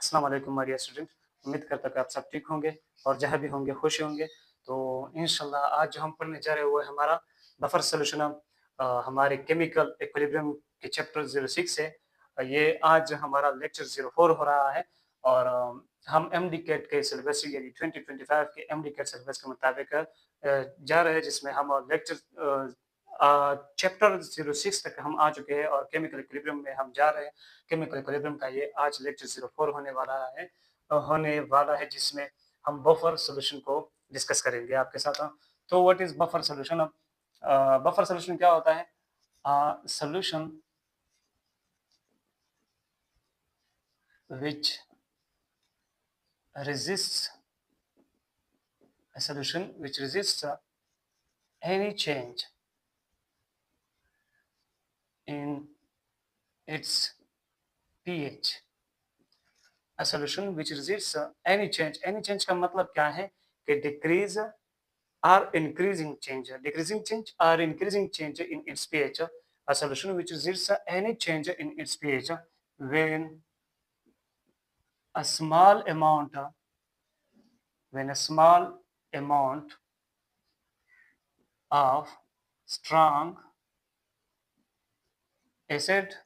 अस्सलाम वालेकुम my dear student. उम्मीद करता हूँ कि आप सब ठीक होंगे और जहाँ भी होंगे खुश होंगे। तो इंशाल्लाह आज जो हम पढ़ने जा रहे हैं वो है हमारा बफर सॉल्यूशन हमारे केमिकल इक्विलिब्रियम के चैप्टर 06 है। ये आज हमारा लेक्चर 04 हो रहा है और हम एमडी कैट के सिलेबस यानी 2025 के एमडी कैट सिलेबस के मुताबिक जा रहे हैं, जिसमें हम लेक्चर चैप्टर 06 तक हम आ चुके हैं और केमिकल इक्विलिब्रियम में हम जा रहे हैं। केमिकल इक्विलिब्रियम का ये आज लेक्चर 04 होने वाला है जिसमें हम बफर सॉल्यूशन को डिस्कस करेंगे आपके साथ। तो what is buffer solution? Buffer solution क्या होता है? Solution which resists a solution which resists any change in its pH. A solution which resists any change. Any change का मतलब क्या है कि decrease or increasing change, decreasing change or increasing change in its pH. A solution which resists any change in its pH when a small amount of strong acid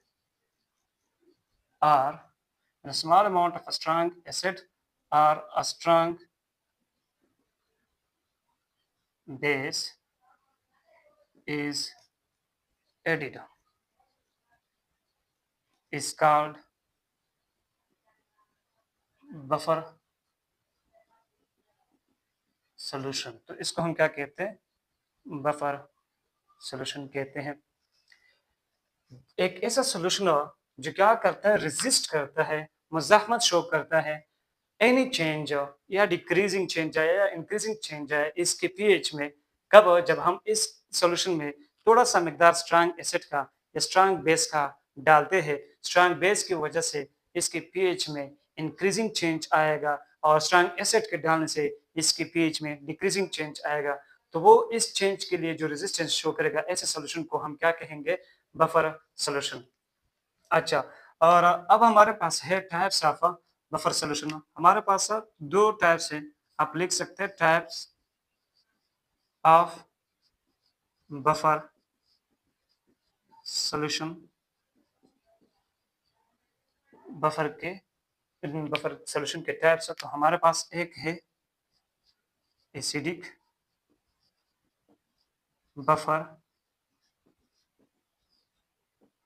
or a small amount of a strong acid or a strong base is added is called buffer solution. तो इसको हम क्या कहते हैं? Buffer solution कहते हैं। एक ऐसा सॉल्यूशन जो क्या करता है, रेजिस्ट करता है, मुज़ाहमत शो करता है एनी चेंज या डिक्रीजिंग चेंज है या इंक्रीजिंग चेंज है इसके पीएच में। कब? जब हम इस सॉल्यूशन में थोड़ा सा मिकदार स्ट्रॉन्ग एसिड का या स्ट्रॉन्ग बेस का डालते हैं। स्ट्रॉन्ग बेस की वजह से इसके पीएच में इंक्रीजिंग चेंज आएगा और स्ट्रॉन्ग एसिड के डालने से इसके पीएच में डिक्रीजिंग चेंज आएगा। तो वो इस चेंज के लिए जो रेजिस्टेंस शो करेगा, ऐसे सॉल्यूशन को हम क्या कहेंगे? Buffer solution. अच्छा, और अब हमारे पास है टाइप्स ऑफ बफर सॉल्यूशन। हमारे पास दो टाइप्स है, आप लिख सकते हैं types of buffer solution. Buffer solution के टाइप्स तो हमारे पास एक है एसिडिक बफर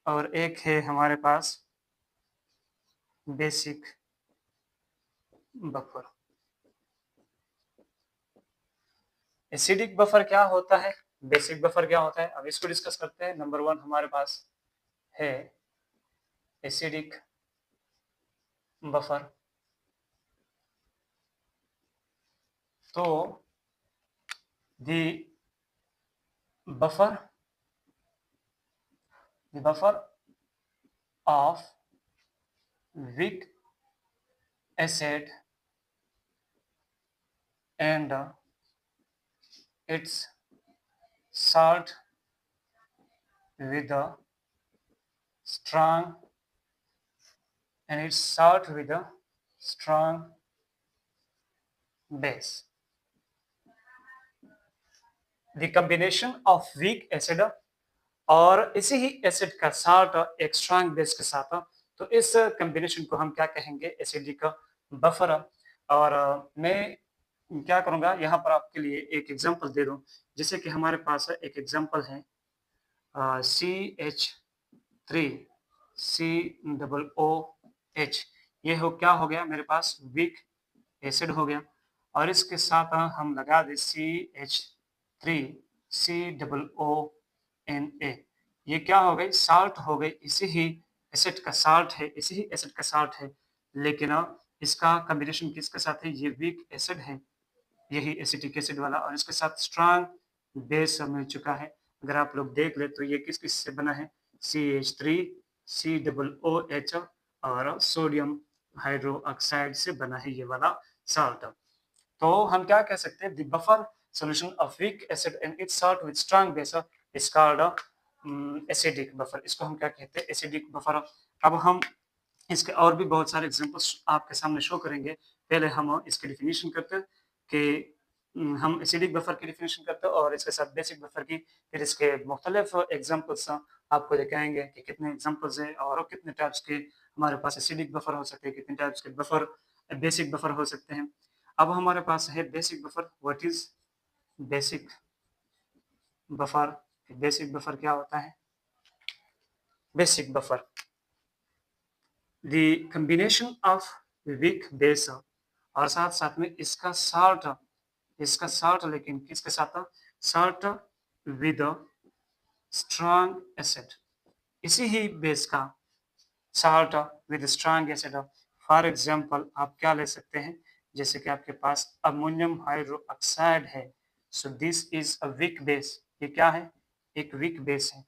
और एक है हमारे पास बेसिक बफर। एसिडिक बफर क्या होता है, बेसिक बफर क्या होता है, अब इसको डिस्कस करते हैं। नंबर 1 हमारे पास है एसिडिक बफर। तो the buffer of weak acid and its salt with a strong base. The combination of weak acid और इसी ही एसिड का साल्ट एक स्ट्रॉन्ग बेस के साथ, तो इस कॉम्बिनेशन को हम क्या कहेंगे? Acidic buffer. और मैं क्या करूंगा यहाँ पर आपके लिए एक एग्जांपल दे दूं। जैसे कि हमारे पास एक एग्जांपल है CH3COOH। ये क्या हो गया? मेरे पास वीक एसिड हो गया और इसके साथ हम लगा दे CH3COONA। ये क्या हो गई? साल्ट हो गई। इसी ही एसिड का साल्ट है, लेकिन इसका कॉम्बिनेशन किसके साथ है? ये वीक एसिड है, यही एसिटिक एसिड वाला, और इसके साथ स्ट्रॉन्ग बेस मिल चुका है। अगर आप लोग देख ले तो ये किस किस से बना है? CH3COOH और सोडियम हाइड्रोक्साइड से बना है ये वाला साल्ट। तो हम क्या कह सकते हैं? The buffer solution of weak acid and it's salt with strong base is called acidic buffer. इसको हम क्या कहते हैं? Acidic buffer. अब हम इसके और भी बहुत सारे एग्जांपल्स आपके सामने शो करेंगे। पहले हम इसकी डेफिनिशन करते हैं कि हम एसिडिक बफर की डेफिनिशन करते हैं और इसके साथ बेसिक बफर की, फिर इसके मुख्तलिफ एग्जांपल्स आपको दिखाएँगे कि कितने एग्जांपल्स हैं और कितने टाइप्स के हमारे पास एसिडिक बफर हो सकते हैं, कितने टाइप्स के बफर बेसिक बफर हो सकते हैं। अब हमारे पास है basic buffer. What is basic buffer? Basic buffer क्या होता है? Basic buffer the combination of weak base और साथ साथ में इसका साल्ट लेकिन किसके साथ? साल्ट विद स्ट्रॉन्ग एसिड, इसी ही बेस का salt with strong acid. For example आप क्या ले सकते हैं, जैसे कि आपके पास अमोनियम हाइड्रोक्साइड है, so this is a weak base. ये क्या है? एक वीक बेस है।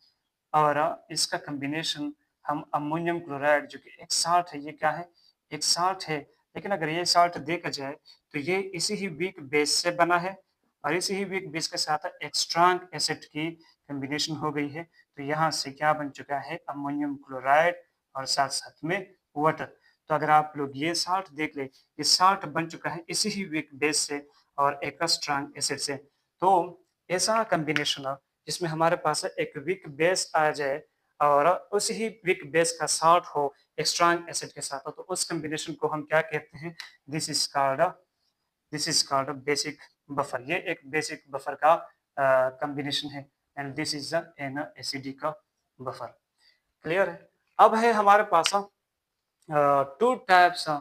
और इसका कॉम्बिनेशन हम अमोनियम क्लोराइड जो कि एक साल्ट है, ये क्या है? एक साल्ट है। लेकिन अगर ये साल्ट देखा जाए तो ये इसी ही वीक बेस से बना है और इसी ही वीक बेस के साथ एक स्ट्रॉन्ग एसिड की कॉम्बिनेशन हो गई है। तो यहाँ से क्या बन चुका है? अमोनियम क्लोराइड और साथ साथ में वाटर। तो अगर आप लोग ये साल्ट देख ले, ये साल्ट बन चुका है इसी ही वीक बेस से और एक स्ट्रॉन्ग एसिड से। तो ऐसा कॉम्बिनेशन जिसमें हमारे पास एक वीक बेस आ जाए और उसी ही वीक बेस का साल्ट हो एक स्ट्रॉन्ग एसिड के साथ, तो उस कॉम्बिनेशन को हम क्या कहते हैं? This is called this is called basic buffer. ये एक बेसिक बफर का कॉम्बिनेशन है and this is an acidic buffer. Clear है? अब है हमारे पास टू टाइप्स या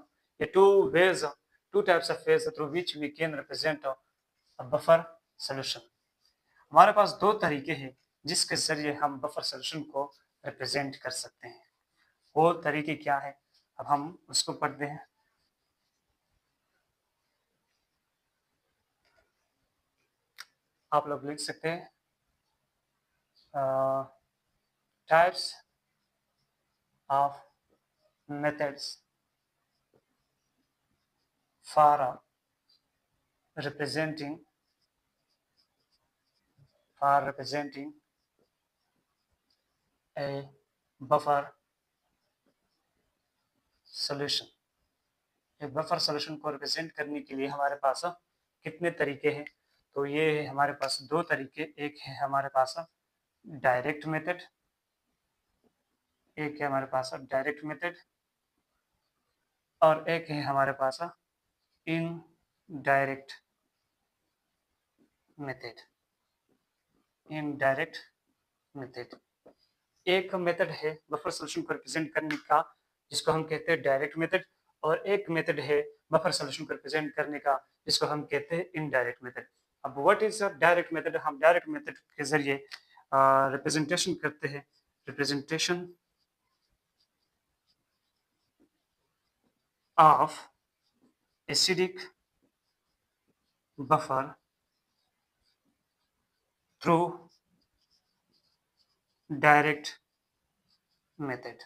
two types of ways through which we can represent a buffer solution. हमारे पास दो तरीके हैं जिसके जरिए हम बफर सॉल्यूशन को रिप्रेजेंट कर सकते हैं। वो तरीके क्या है? अब हम उसको पढ़ते हैं। आप लोग लिख सकते हैं types of methods for representing a buffer solution। एक बफर सॉल्यूशन को रिप्रेजेंट करने के लिए हमारे पास कितने तरीके हैं? तो ये हमारे पास दो तरीके, एक है हमारे पास डायरेक्ट मेथड, एक है हमारे पास डायरेक्ट मेथड और एक है हमारे पास इनडायरेक्ट मेथड। इनडायरेक्ट मेथड एक मेथड है बफर सॉल्यूशन को रिप्रेजेंट करने का जिसको हम कहते हैं डायरेक्ट मेथड, और एक मेथड है बफर सॉल्यूशन को रिप्रेजेंट करने का जिसको हम कहते हैं इनडायरेक्ट मेथड। अब व्हाट इज डायरेक्ट मेथड? हम डायरेक्ट मेथड के जरिए रिप्रेजेंटेशन करते हैं, representation of acidic buffer through direct method.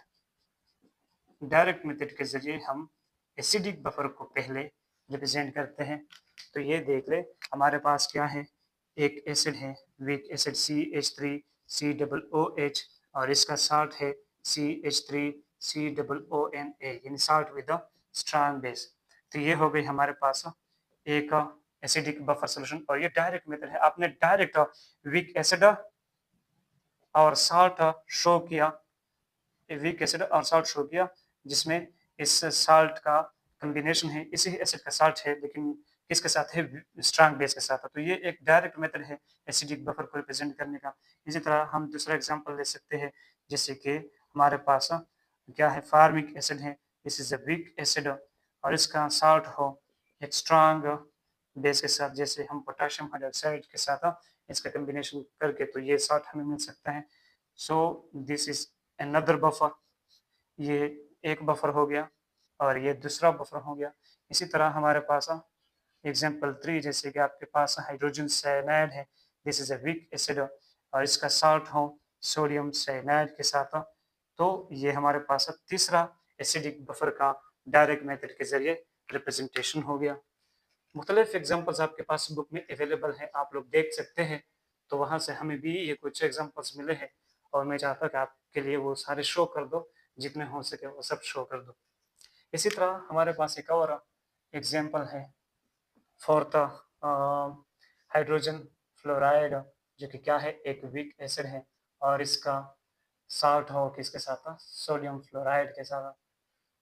Direct method के जरिए हम एसिडिक बफर को पहले रिप्रेजेंट करते हैं। तो ये देख ले, हमारे पास क्या है? एक एसिड है, वीक एसिड CH3COOH और इसका साल्ट है CH3COONA, यानी salt with a strong base. तो ये हो गई हमारे पास एक एसिडिक बफर सॉल्यूशन और ये डायरेक्ट मेथड है। आपने डायरेक्ट वीक एसिड और साल्ट शो किया, वीक एसिड और साल्ट शो किया, जिसमें इस साल्ट का कॉम्बिनेशन है इसी एसिड का साल्ट है, लेकिन किसके साथ है? स्ट्रॉन्ग बेस के साथ। तो ये एक डायरेक्ट मेथड है एसिडिक बफर को रिप्रेजेंट करने का। इसी तरह हम दूसरा एग्जांपल ले सकते हैं, जैसे कि हमारे पास क्या है? फार्मिक एसिड है, this is a weak acid और इसका साल्ट हो एक स्ट्रॉन्ग बेस के साथ, जैसे हम पोटेशियम हाइड्रोक्साइड के साथ इसका कॉम्बिनेशन करके तो ये साल्ट हमें मिल सकता है। So this is another buffer. ये एक बफर हो गया और ये दूसरा बफर हो गया। इसी तरह हमारे पास एग्जाम्पल 3, जैसे कि आपके पास हाइड्रोजन साइनाइड है, this is a weak acid और इसका साल्ट हो सोडियम साइनाइड के साथ। तो ये हमारे पास तीसरा एसिडिक बफर का डायरेक्ट मेथड के जरिए रिप्रेजेंटेशन हो गया। मुख्तलिफ एग्जाम्पल्स आपके पास बुक में अवेलेबल है, आप लोग देख सकते हैं। तो वहाँ से हमें भी ये कुछ एग्जाम्पल्स मिले हैं और मैं चाहता कि आपके लिए वो सारे शो कर दो, जितने हो सके वो सब शो कर दो। इसी तरह हमारे पास एक और एग्जाम्पल है फॉर द हाइड्रोजन फ्लोराइड, जो कि क्या है, एक वीक एसिड है और इसका साल्ट हो किसके साथ, सोडियम फ्लोराइड के साथ।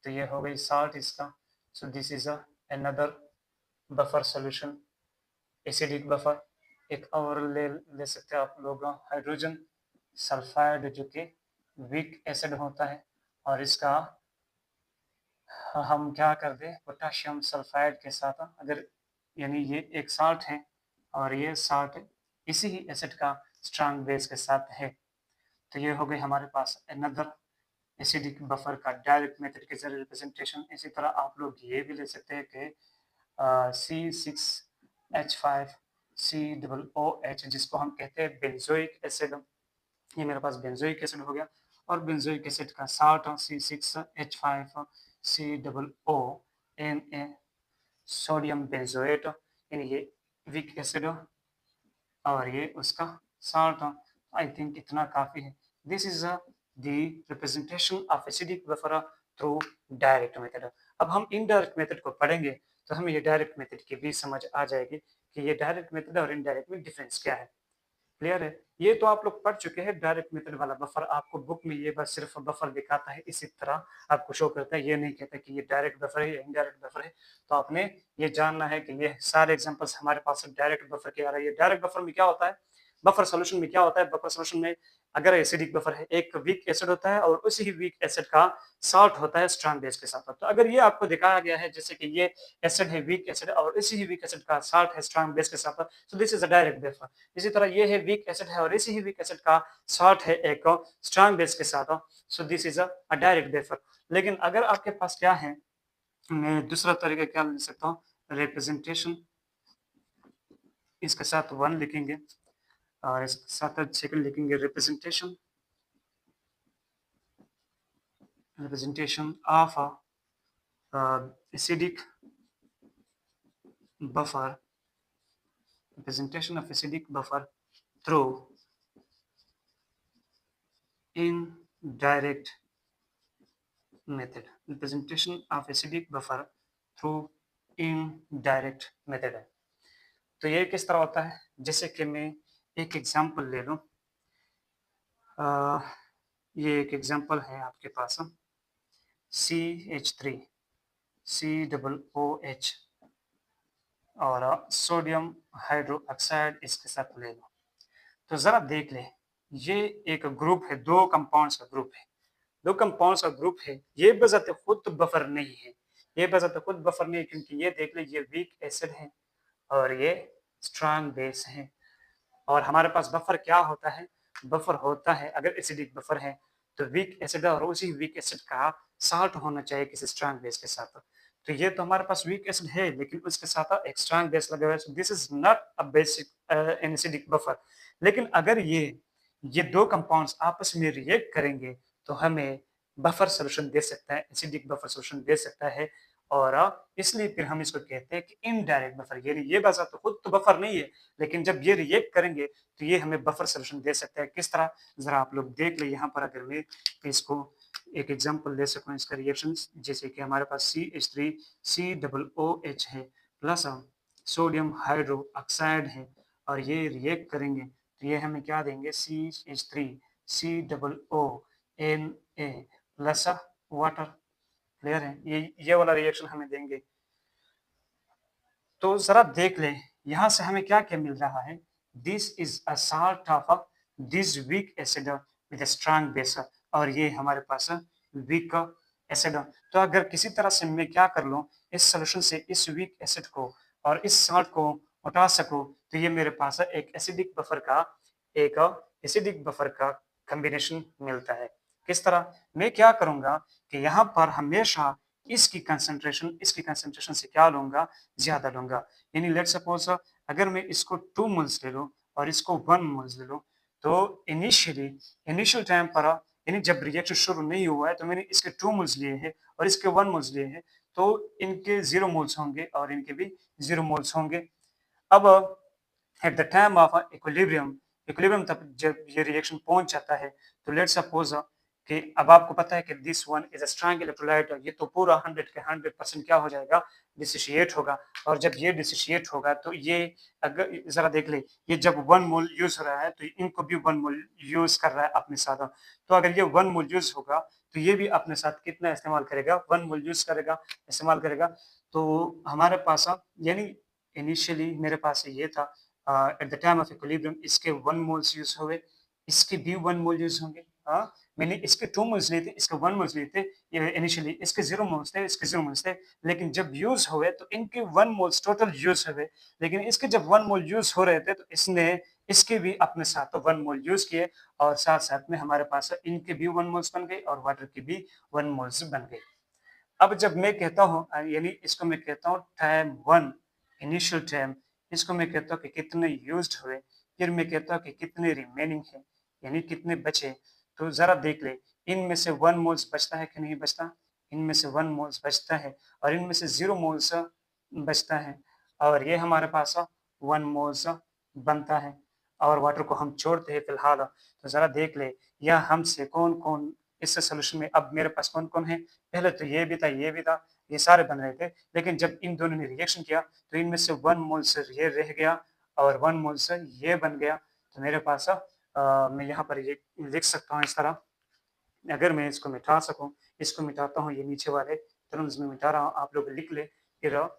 तो ये हो गई साल्ट इसका। So this is another buffer solution, acidic buffer. एक और ले सकते हैं आप लोग हाइड्रोजन सल्फाइड, जो कि वीक एसिड होता है और इसका हम क्या कर दें पोटाशियम सल्फाइड के साथ, अगर यानी ये एक साल्ट है और ये साल्ट इसी ही एसिड का स्ट्रॉन्ग बेस के साथ है। तो ये हो गई हमारे पास अनदर एसिडिक बफर का डायरेक्ट मेथड के जरिए रिप्रेजेंटेशन। इसी तरह आप लोग ये भी ले सकते हैं कि C6H5COOH, जिसको हम कहते हैं बेंजोइक एसिड। ये मेरे पास बेंजोइक एसिड हो गया और बेंजोइक एसिड का साल्ट C6H5COO सोडियम बेंजोएट, यानी ये वीक एसिड और ये उसका साल्ट। आई थिंक इतना काफी है। This is the representation of acidic buffer through direct method. अब हम इनडायरेक्ट मेथड को पढ़ेंगे तो हमें ये डायरेक्ट मेथड की भी समझ आ जाएगी कि ये डायरेक्ट मेथड और इनडायरेक्ट में डिफरेंस क्या है। क्लियर है? ये तो आप लोग पढ़ चुके हैं डायरेक्ट मेथड वाला बफर। आपको बुक में ये बस सिर्फ बफर दिखाता है, इसी तरह आपको शो करता है, ये नहीं कहता कि ये डायरेक्ट बफर है या इनडायरेक्ट बफर है। तो आपने ये जानना है कि ये सारे एग्जांपल्स हमारे पास डायरेक्ट बफर के आ रहे हैं। ये डायरेक्ट बफर में क्या होता है, बफर सॉल्यूशन में क्या होता है, बफर सॉल्यूशन में अगर एसिडिक बफर है, एक वीक एसिड होता है और उसी ही वीक एसिड का साल्ट होता है स्ट्रॉन्ग बेस के साथ। तो अगर ये आपको दिखाया गया है जैसे कि ये एसिड है वीक एसिड और इसी ही वीक एसिड का साल्ट है स्ट्रॉन्ग बेस के साथ, so this is a direct buffer. इसी तरह ये है वीक एसिड है और इसी ही वीक एसिड का साल्ट है एक स्ट्रॉन्ग बेस के साथ, so this is a direct buffer. लेकिन अगर आपके पास क्या है, मैं दूसरा तरीका क्या ले सकता हूँ, रिप्रेजेंटेशन इसके साथ 1 लिखेंगे और इसके साथ सेकंड लिखेंगे representation of acidic buffer, representation of acidic buffer through indirect method। representation of acidic buffer through indirect method है। तो ये किस तरह होता है, जैसे कि मैं एक एग्जांपल ले लूं। ये एक एग्जांपल है आपके पास CH3 COOH और सोडियम हाइड्रोक्साइड इसके साथ ले लो। तो जरा देख ले, ये एक ग्रुप है, दो कंपाउंड्स का ग्रुप है, दो कंपाउंड्स का ग्रुप है। ये बजाते खुद तो बफर नहीं है, ये बजाते खुद बफर नहीं है, क्योंकि ये देख ले, ये वीक एसिड है और ये स्ट्रॉन्ग बेस है। और हमारे पास बफर क्या होता है, बफर होता है अगर एसिडिक बफर है तो वीक एसिड और उसी वीक एसिड का साल्ट होना चाहिए किसी स्ट्रॉन्ग बेस के साथ। तो ये तो हमारे पास वीक एसिड है लेकिन उसके साथ एक स्ट्रॉन्ग बेस लगा हुआ है, this is not a basic N acidic buffer. लेकिन अगर ये दो कंपाउंड्स आपस में रिएक्ट करेंगे तो हमें बफर सॉल्यूशन दे सकता है, एसिडिक बफर सॉल्यूशन दे सकता है। और इसलिए फिर हम इसको कहते हैं कि इनडायरेक्ट बफर, यानी ये बात तो खुद तो बफर नहीं है लेकिन जब ये रिएक्ट करेंगे तो ये हमें बफर सॉल्यूशन दे सकता है। किस तरह, जरा आप लोग देख ले। यहाँ पर अगर मैं इसको एक एग्जांपल ले सकूं इसका रिएक्शन, जैसे कि हमारे पास CH3 COOH है प्लस सोडियम हाइड्रो ऑक्साइड है और ये रिएक्ट करेंगे तो ये हमें क्या देंगे, CH3 COONA plus water. Clear है? ये वाला रिएक्शन हमें देंगे। तो जरा देख लें यहां से हमें क्या क्या मिल रहा है, this is a salt of this weak acid with strong base, और ये हमारे पास वीक एसिड। तो अगर किसी तरह से मैं क्या कर लूं, इस सोल्यूशन से इस वीक एसिड को और इस साल्ट को हटा सकूं तो ये मेरे पास एक एसिडिक बफर का कॉम्बिनेशन मिलता है। किस तरह, मैं क्या करूंगा कि यहाँ पर हमेशा इसकी कंसंट्रेशन से क्या लूंगा, ज्यादा लूंगा। यानी लेट सपोज अगर मैं इसको 2 मोल्स ले लूं और इसको 1 मोल्स ले लूं तो इनिशियल टाइम पर यानी जब रिएक्शन शुरू नहीं हुआ है तो मैंने इसके 2 मोल्स लिए हैं और इसके 1 मोल्स लिए हैं, तो इनके 0 मोल्स होंगे और इनके भी 0 मोल्स होंगे। अब at the time of equilibrium तक जब ये रिएक्शन पहुंच जाता है तो लेट सपोज कि अब आपको पता है कि this one is a strong electrolyte, ये तो पूरा 100 के 100% क्या हो जाएगा, डिसोसिएट होगा। और जब ये डिसोसिएट होगा तो ये, अगर जरा देख ले, ये जब 1 मोल यूज हो रहा है तो इनको भी 1 मोल यूज कर रहा है अपने साथ। तो अगर ये 1 मोल यूज होगा तो ये भी अपने साथ कितना इस्तेमाल करेगा, 1 मोल यूज करेगा, इस्तेमाल करेगा। तो हमारे पास यानी इनिशियली मेरे पास ये था, at the time of equilibrium इसके 1 मोल्स यूज हुए, इसके भी 1 मोल यूज होंगे। मैंने इसके 2 मोल्स लिए थे, इसके 1 मोल्स लिए थे, ये इनिशियली इसके 0 मोल्स थे, इसके 0 मोल्स थे, लेकिन जब यूज हुए तो इनके 1 मोल्स टोटल यूज हुए। लेकिन इसके जब 1 मोल यूज हो रहे थे तो इसने इसके भी अपने साथ 1 मोल यूज किए, और साथ साथ में हमारे पास इनके भी 1 मोल्स बन गए और वाटर के भी 1 मोल्स बन गए। अब जब मैं कहता हूँ, यानी इसको मैं कहता हूँ टाइम 1, इनिशियल टाइम, इसको मैं कहता हूँ कि कितने यूज्ड हुए, फिर मैं कहता हूँ कि कितने रिमेनिंग है, यानी कितने बचे। तो जरा देख ले, इनमें से 1 मोल्स बचता है कि नहीं बचता, इनमें से 1 मोल्स बचता है, और इनमें से 0 मोल्स बचता है, और ये हमारे पास 1 मोल्स बनता है, और वाटर को हम छोड़ते हैं फिलहाल। तो जरा देख ले, यह हमसे कौन कौन इस सोल्यूशन में, अब मेरे पास कौन कौन है, पहले तो ये भी था, ये भी था, ये सारे बन रहे थे, लेकिन जब इन दोनों ने रिएक्शन किया तो इनमें से 1 मोल से ये रह गया और 1 मोल से ये बन गया। तो मेरे पास मैं यहाँ पर ये लिख सकता हूँ इस तरह, अगर मैं इसको मिटा सकूँ, इसको मिटाता हूँ, ये नीचे वाले टर्म्स में मिटा रहा हूँ, आप लोग लिख ले, फिर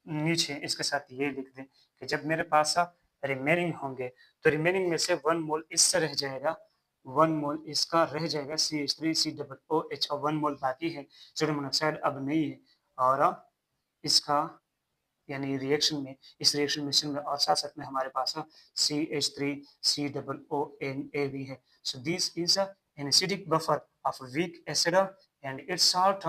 नीचे इसके साथ ये लिख दें कि जब मेरे पास रिमेनिंग होंगे तो रिमेनिंग में से 1 मोल इससे रह जाएगा, 1 मोल इसका रह जाएगा CH3COOH, और 1 मोल बाकी है, सोडियम मोनोऑक्साइड अब नहीं है, और इसका यानी रिएक्शन में, इस रिएक्शन मिश्रण में, और साथ साथ में हमारे पास CH3COONA भी है। So this is an acidic buffer of weak acid and its salt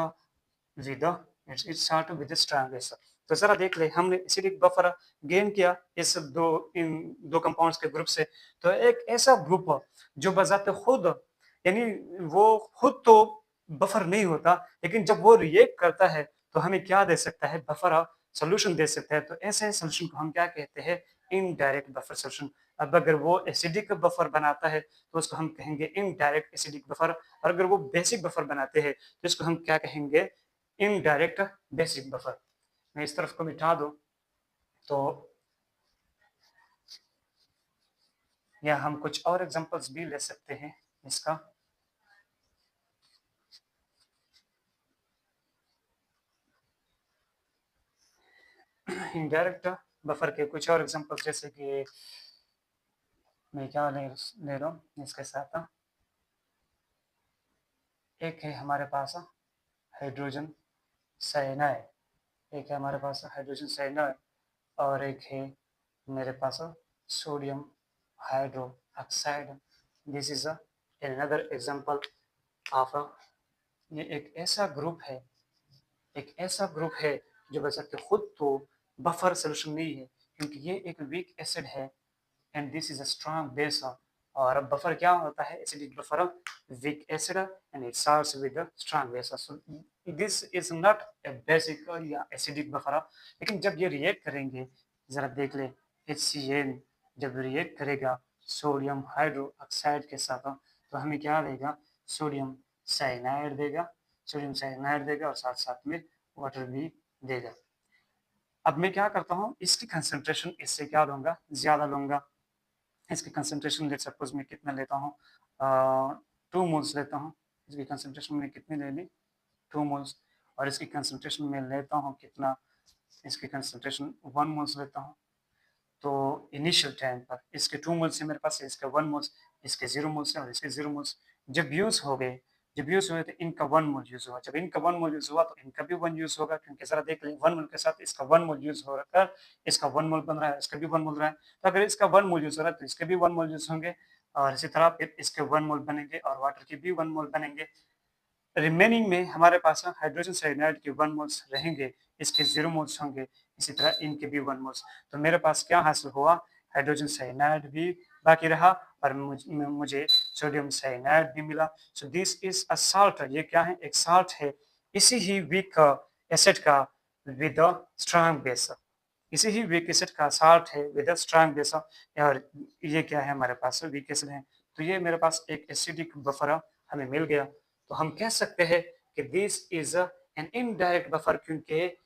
with the its salt with the strong base। तो जरा देख ले, हमने एसिडिक बफर गेन किया इस इन दो कंपाउंड्स के ग्रुप से। तो एक ऐसा ग्रुप जो बजाते खुद, यानी वो खुद तो बफर नहीं होता, लेकिन जब वो रिएक्ट करता है तो हमें क्या दे सकता है, बफर सॉल्यूशन दे सकता है। तो ऐसे सॉल्यूशन को हम क्या कहते हैं, इनडायरेक्ट बफर सॉल्यूशन। अब अगर वो एसिडिक बफर बनाता है तो उसको हम कहेंगे इनडायरेक्ट एसिडिक बफर, और अगर वो बेसिक बफर बनाते हैं तो इसको हम क्या कहेंगे, इनडायरेक्ट बेसिक बफर। मैं इस तरफ को मिटा दूं तो, या हम कुछ और एग्जांपल्स भी ले सकते हैं इसका। इनडायरेक्ट बफर के कुछ और एग्जांपल्स, जैसे कि मैं क्या ले रहा हूँ इसके साथ, एक है हमारे पास हाइड्रोजन साइनाइड, एक है हमारे पास हाइड्रोजन साइनाइड, और एक है मेरे पास sodium hydroxide. This is another example of, ये एक ऐसा ग्रुप है, एक ऐसा ग्रुप है जो बशर्ते खुद तो बफर सोल्यूशन नहीं है, क्योंकि ये एक वीक एसिड है, and this is a strong base. और अब बफर क्या होता है, acidic buffer, weak acid and it starts with strong base. So this is not a basic या एसिडिक बफर। लेकिन जब ये रिएक्ट करेंगे, जरा देख ले, HCl जब रिएक्ट करेगा सोडियम हाइड्रो ऑक्साइड के साथ तो हमें क्या देगा, सोडियम साइनाइड देगा, सोडियम साइनाइड देगा, और साथ साथ में वाटर भी देगा। अब मैं क्या करता हूँ, इसकी कंसंट्रेशन इससे क्या लूँगा, ज़्यादा लूँगा। इसकी कंसंट्रेशन लेट सपोज मैं कितना लेता हूँ, 2 मोल्स लेता हूँ। इसकी कंसंट्रेशन में कितनी ले ली, 2 मोल्स, और इसकी कंसंट्रेशन में लेता हूँ कितना, इसकी कंसंट्रेशन 1 मोल्स लेता हूँ। तो इनिशियल टाइम पर इसके 2 मोल्स है मेरे पास, इसके 1 मोल्स, इसके 0 मोल्स है और इसके 0 मोल्स। जब यूज़ हो गए, जब यूज़ हुए तो इनका 1 मोल यूज़ हुआ, जब इनका 1 मोल यूज़ हुआ तो इनका भी 1 यूज़ होगा, क्योंकि ज़रा देख लें 1 मोल के साथ इसका 1 मोल यूज़ हो रखा है, इसका 1 मोल बन रहा है, इसका भी 1 मोल रहा है। तो अगर इसका 1 मोल यूज़ हो रहा है तो इसके भी 1 मोल यूज़ होंगे, और इसी तरह फिर इसके 1 मोल बनेंगे और वाटर के भी 1 मोल बनेंगे। रिमेनिंग में हमारे पास हाइड्रोजन साइनाइड के 1 मोल्स रहेंगे, इसके 0 मोल्स होंगे, इसी तरह इनके भी 1 मोल्स। तो मेरे पास क्या हासिल हुआ, हाइड्रोजन साइनाइड भी बाकी रहा और मुझे सोडियम साइनाइड भी मिला। So this is a salt, ये क्या है, एक साल्ट है, इसी ही वीक एसिड का विद अ स्ट्रॉन्ग बेस, इसी ही वीक एसिड का साल्ट है विद अ स्ट्रॉन्ग बेस। और ये क्या है, हमारे पास वीक एसिड है। तो ये मेरे पास एक एसिडिक बफर हमें मिल गया। तो हम कह सकते हैं कि this is an indirect buffer, क्योंकि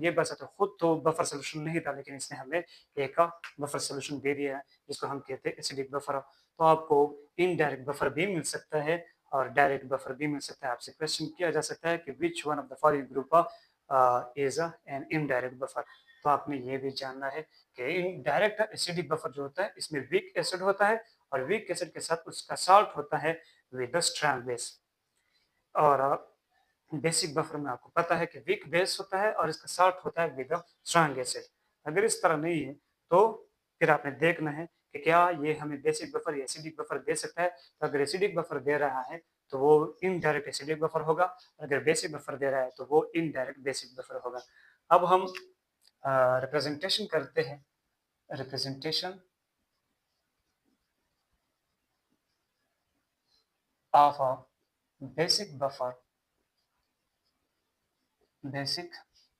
ये बस खुद तो बफर सोल्यूशन नहीं था, लेकिन इसने हमें एक बफर सोल्यूशन दे दिया है जिसको हम कहते हैं एसिडिक बफर। तो आपको इनडायरेक्ट बफर भी मिल सकता है और डायरेक्ट बफर भी मिल सकता है। आपसे क्वेश्चन किया जा सकता है कि which one of the following group is an indirect buffer. तो आपने ये भी जानना है कि डायरेक्ट एसिडिक बफर जो होता है इसमें वीक एसिड होता है और वीक एसिड के साथ उसका साल्ट होता है विद स्ट्रॉन्ग बेस। और बेसिक बफर में आपको पता है कि वीक बेस होता है और इसका साल्ट होता है विद स्ट्रॉन्ग एसिड। अगर इस तरह नहीं है तो फिर आपने देखना है कि क्या ये हमें बेसिक बफर या एसिडिक बफर दे सकता है। तो अगर एसिडिक बफर दे रहा है तो वो इनडायरेक्ट एसिडिक बफर होगा, अगर बेसिक बफर दे रहा है तो वो इनडायरेक्ट बेसिक बफर होगा। अब हम रिप्रेजेंटेशन करते हैं। Representation of a basic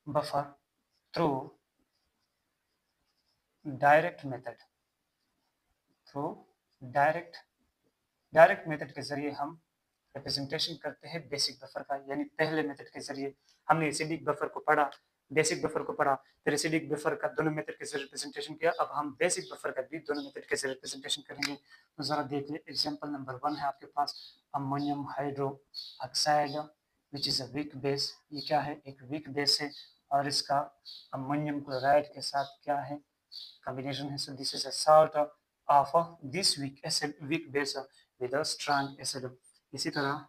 buffer through direct method. Through direct method के जरिए हम रिप्रेजेंटेशन करते हैं बेसिक बफर का। यानी पहले मेथड के जरिए हमने एसिडिक बफर को पढ़ा, बेसिक बफर को पढ़ा, फिर एसिडिक बफर का दोनों मेथड के जरिए रिप्रेजेंटेशन किया। अब हम बेसिक बफर का भी दोनों मेथड के जरिए रिप्रेजेंटेशन करेंगे। तो जरा देख ले, एग्जांपल नंबर 1 है आपके पास ammonium hydroxide which is a weak base. ये क्या है? एक वीक बेस है और इसका अमोनियम क्लोराइड के साथ क्या है? combination है। So this is a salt of this weak base with a strong acid। इसी तरह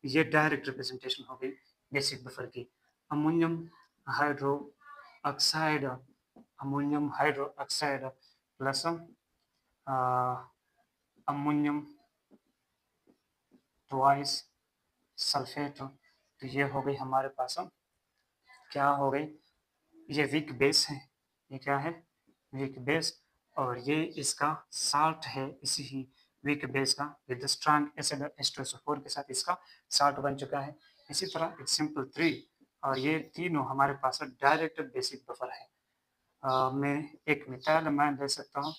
ये डायरेक्ट रिप्रेजेंटेशन हो गई बेसिक बफर की। Ammonium hydro oxide plus ammonium twice sulphate. तो ये हो गई हमारे पास क्या हो गई? ये वीक बेस है। ये क्या है? Weak base. और ये इसका साल्ट है, इसी ही वीक बेस का विद स्ट्रॉन्ग एसिड H2SO4 के साथ इसका साल्ट बन चुका है। इसी तरह एग्जांपल 3, और ये तीनों हमारे पास डायरेक्ट बेसिक बफर है। मैं एक मिथाइल अमाइन ले सकता हूँ।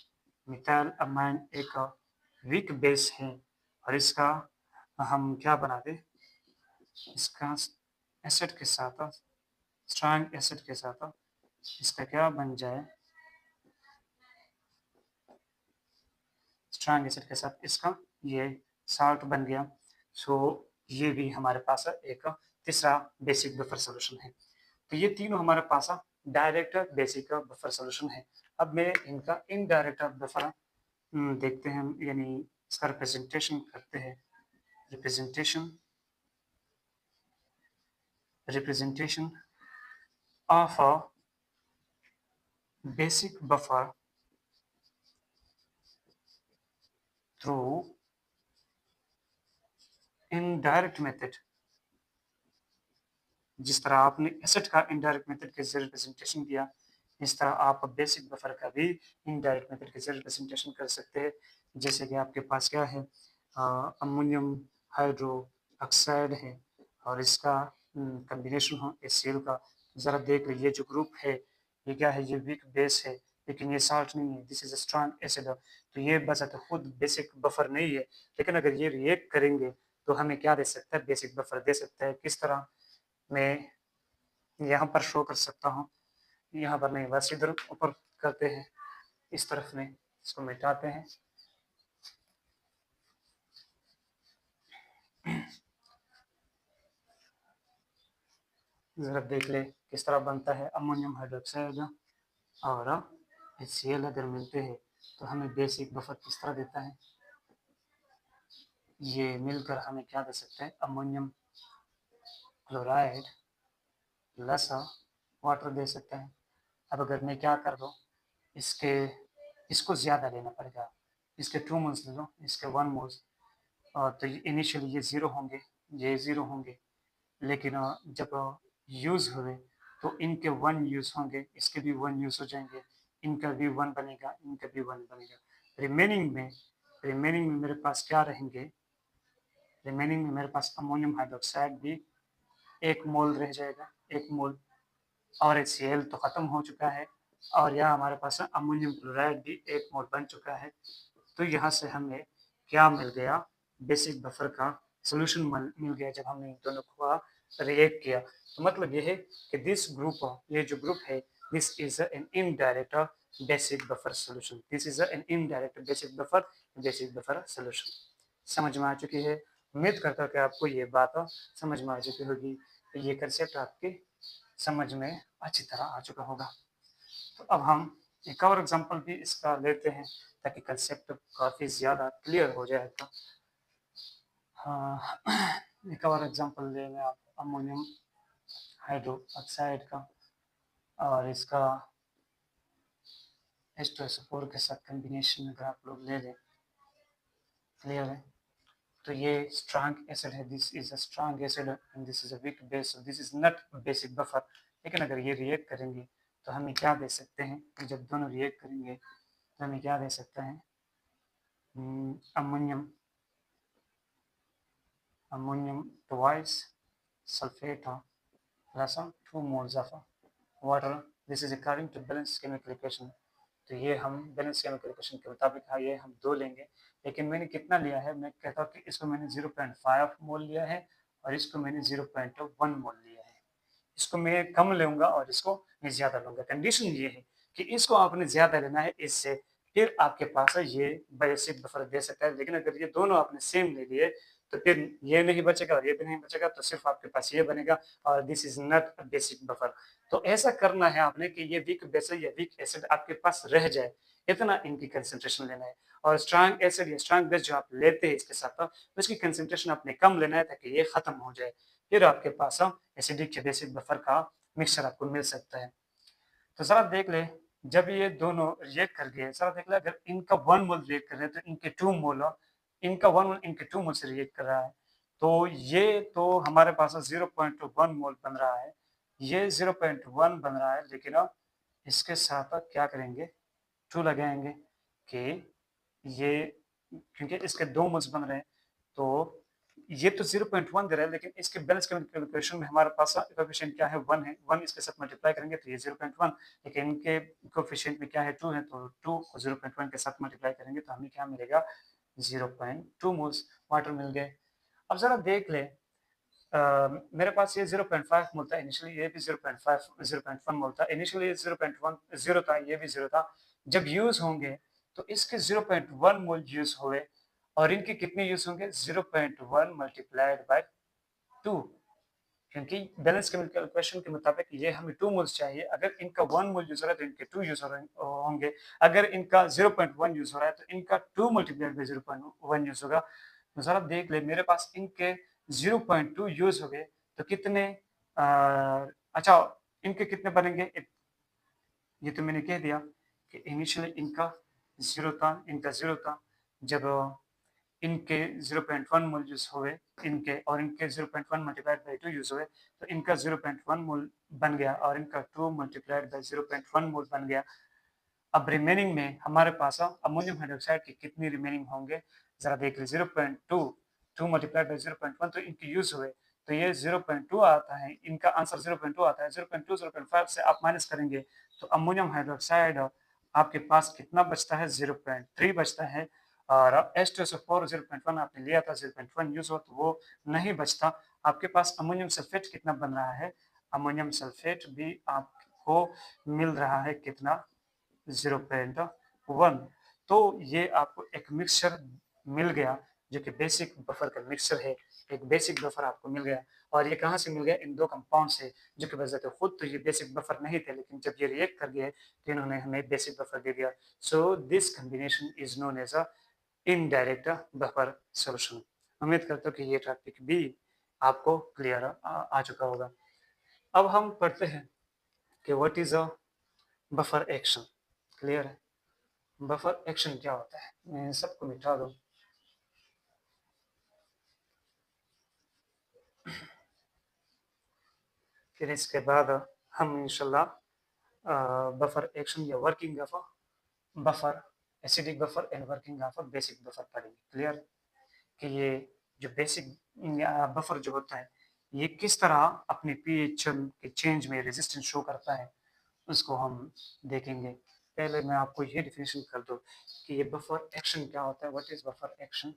मिथाइल अमाइन एक वीक बेस है और इसका हम क्या बना दें? इसका एसिड के साथ, स्ट्रॉन्ग एसिड के साथ इसका क्या बन जाए? स्ट्रॉन्ग एसिड के साथ इसका ये साल्ट बन गया। सो ये भी हमारे पास एक तीसरा बेसिक बफर सॉल्यूशन है। तो ये तीनों हमारे पास डायरेक्ट बेसिक बफर सॉल्यूशन है। अब मैं इनका इनडायरेक्ट बफर देखते हैं, यानी इसका रिप्रेजेंटेशन करते हैं। Representation of a basic buffer through indirect method. जिस तरह आपने एसिड का इनडायरेक्ट मेथड के जरिए रिप्रेजेंटेशन किया, इस तरह आप बेसिक बफर का भी इनडायरेक्ट मेथड के जरिए रिप्रेजेंटेशन कर सकते हैं। जैसे कि आपके पास क्या है? अमोनियम हाइड्रो ऑक्साइड है और इसका कॉम्बिनेशन हो HCl का। ज़रा देख लीजिए, ये जो ग्रुप है ये क्या है? ये वीक बेस है, लेकिन ये साल्ट नहीं है। This is a strong acid. तो ये बस खुद बेसिक बफर नहीं है, लेकिन अगर ये रिएक्ट करेंगे तो हमें क्या दे सकता है? बेसिक बफर दे सकता है। किस तरह? मैं यहाँ पर शो कर सकता हूँ। यहाँ पर नहीं, बस इधर ऊपर करते हैं, इस तरफ में इसको मिटाते हैं। जरा देख ले किस तरह बनता है। अमोनियम हाइड्रोक्साइड और HCl अगर मिलते हैं तो हमें बेसिक बफर किस तरह देता है? ये मिलकर हमें क्या दे सकते हैं? अमोनियम क्लोराइड प्लस वाटर दे सकते हैं। अब अगर मैं क्या कर दूँ, इसको ज़्यादा लेना पड़ेगा। इसके 2 मोल्स ले लो, इसके 1 मोल्स। तो इनिशियली ये 0 होंगे, ये 0 होंगे, लेकिन जब यूज़ हुए तो इनके 1 यूज़ होंगे, इसके भी 1 यूज़ हो जाएंगे, इनका भी 1 बनेगा, इनका भी 1 बनेगा। रिमेनिंग में मेरे पास क्या रहेंगे? रिमेनिंग में मेरे पास अमोनियम हाइड्रोक्साइड भी 1 मोल रह जाएगा, 1 मोल। और HCl तो ख़त्म हो चुका है और यहाँ हमारे पास अमोनियम क्लोराइड भी 1 मोल बन चुका है। तो यहाँ से हमें क्या मिल गया? बेसिक बफर का सोल्यूशन मिल गया जब हमने इन दोनों को रिएक्ट किया। तो मतलब ये है कि दिस ग्रुप, ये जो ग्रुप है, this is an indirect basic buffer solution. This is an indirect basic buffer solution. समझ में आ चुकी है? उम्मीद करता हूँ कि आपको ये बात समझ में आ चुकी होगी, ये कंसेप्ट आपके समझ में अच्छी तरह आ चुका होगा। तो अब हम एक और एग्जांपल भी इसका लेते हैं ताकि कंसेप्ट काफ़ी ज़्यादा क्लियर हो जाए। तो हाँ, एक और एग्जांपल ले लें आप अमोनियम हाइड्रोक्साइड का, और इसका H2SO4 के साथ कॉम्बिनेशन अगर आप लोग ले लें, क्लियर है? तो ये स्ट्रॉन्ग एसिड है, this is a strong acid and this is a weak base, this is not basic buffer. लेकिन अगर ये रिएक्ट करेंगे तो हमें क्या दे सकते हैं कि जब दोनों रिएक्ट करेंगे तो हमें क्या दे सकते हैं? Ammonium twice sulfate plus 2 moles of water. This is according to balanced chemical equation. तो ये हम बैलेंस केमिकल इक्वेशन के मुताबिक हाँ ये हम दो लेंगे, लेकिन मैंने कितना लिया है? मैं कहता हूँ कि इसको मैंने 0.5 मोल लिया है और इसको मैंने 0.1 मोल लिया है। इसको मैं कम लूँगा और इसको मैं ज़्यादा लूँगा। कंडीशन ये है कि इसको आपने ज़्यादा लेना है इससे, फिर आपके पास ये बेसिक बफर दे सकता है। लेकिन अगर ये दोनों आपने सेम ले लिए तो फिर ये नहीं बचेगा और ये भी नहीं बचेगा, तो सिर्फ आपके पास ये बनेगा और this is not a basic buffer. तो ऐसा करना है आपने कि ये वीक बेसिक या वीक एसिड आपके पास रह जाए, इतना इनकी कंसंट्रेशन लेना है। और स्ट्रॉन्ग एसिड या स्ट्रॉन्ग बेस जो आप लेते हैं इसके साथ, उसकी कंसंट्रेशन आपने कम लेना है ताकि ये खत्म हो जाए। फिर आपके पास एसिडिक या बेसिक बफर का मिक्सचर आपको मिल सकता है। तो ज़रा देख ले, जब ये दोनों रिएक्ट कर गए, ज़रा देख ले, अगर इनका 1 मोल रिएक्ट कर रहे हैं तो इनके 2 मोल, इनका 1 मोल इनके 2 मोल से रिएक्ट कर रहा है, तो ये तो हमारे पास 0.1 मोल बन रहा है, ये 0.1 बन रहा है, लेकिन अब इसके साथ क्या करेंगे? 2 लगाएंगे कि ये, क्योंकि इसके 2 मोल्स बन रहे हैं, तो ये तो 0.1 दे रहा है, लेकिन इसके बैलेंस कैलकुलेशन में हमारे पास कोएफिशिएंट क्या है? 1 है। 1 इसके साथ मल्टीप्लाई करेंगे तो ये 0.1, लेकिन इनके कोएफिशिएंट में क्या है? 2 है, तो 2 को 0.1 के साथ मल्टीप्लाई करेंगे तो हमें क्या मिलेगा? 0.2 मोल्स वाटर मिल गए। अब ज़रा देख लें, मेरे पास ये 0.5 मोल था इनिशियली, ये भी 0.5 0.1 मोल था इनिशियली, 0.1 0 था, ये भी 0 था। जब यूज़ होंगे तो इसके 0.1 मोल यूज़ हुए और इनके कितने यूज़ होंगे? 0.1 मल्टीप्लाइड बाय 2, क्योंकि बैलेंस केमिकल इक्वेशन के मुताबिक ये हमें 2 मोल्स चाहिए। अगर इनका 1 मोल यूज़ हो रहा है तो इनके 2 यूज़ हो रहे होंगे। अगर इनका 0.1 यूज़ हो रहा है तो इनका 2 मल्टीप्लाइड बाय 0.1 यूज़ होगा। तो ज़रा देख ले, मेरे पास इनके 0.2 यूज़ हो गए तो कितने, अच्छा इनके कितने बनेंगे? ये तो मैंने कह दिया कि इनिशियली इनका 0 था, इनका 0 था। जब इनके 0.1 मोल यूज़ हुए इनके, और इनके 0.1 मल्टीप्लाइड बाय 2 यूज़ हुए, तो इनका 0.1 मोल बन गया और इनका 2 मल्टीप्लाइड बाय 0.1 मोल बन गया। अब रिमेनिंग में हमारे पास अमोनियम हाइड्रोक्साइड के कितनी रिमेनिंग होंगे? ज़रा देख लीजिए, 0.2, 2 मल्टीप्लाइड बाय 0.1 तो इनके यूज़ हुए, तो ये 0.2 आता है, इनका आंसर 0.2 आता है। 0.2 0.5 से आप माइनस करेंगे तो अमोनियम हाइड्रोक्साइड आपके पास कितना बचता है? 0.3 बचता है। और H2SO4 0.1 आपने लिया था, 0.1 यूज़ हुआ तो वो नहीं बचता। आपके पास अमोनियम सल्फेट कितना बन रहा है? अमोनियम सल्फेट भी आपको मिल रहा है कितना? 0.1। तो ये आपको एक मिक्सचर मिल गया जो कि बेसिक बफर का मिक्सचर है। एक बेसिक बफर आपको मिल गया, और ये कहाँ से मिल गया? इन दो कंपाउंड से, जो कि वजह खुद तो ये बेसिक बफर नहीं थे, लेकिन जब ये रिएक्ट कर गए तो इन्होंने हमें बेसिक बफर दे दिया। So this combination is known as a indirect buffer solution. उम्मीद करता हूँ कि ये टॉपिक भी आपको क्लियर आ चुका होगा। अब हम पढ़ते हैं कि what is a buffer action. Clear है? बफर एक्शन क्या होता है? मैं सबको मिटा दूं। फिर इसके बाद हम इंशाल्लाह बफर एक्शन या working of buffer, acidic buffer and working of basic buffer पढ़ेंगे। क्लियर? कि ये जो बेसिक बफर जो होता है ये किस तरह अपने पीएच के चेंज में रेजिस्टेंस शो करता है, उसको हम देखेंगे। पहले मैं आपको ये डिफिनेशन कर दूं कि ये बफर एक्शन क्या होता है। What is buffer action?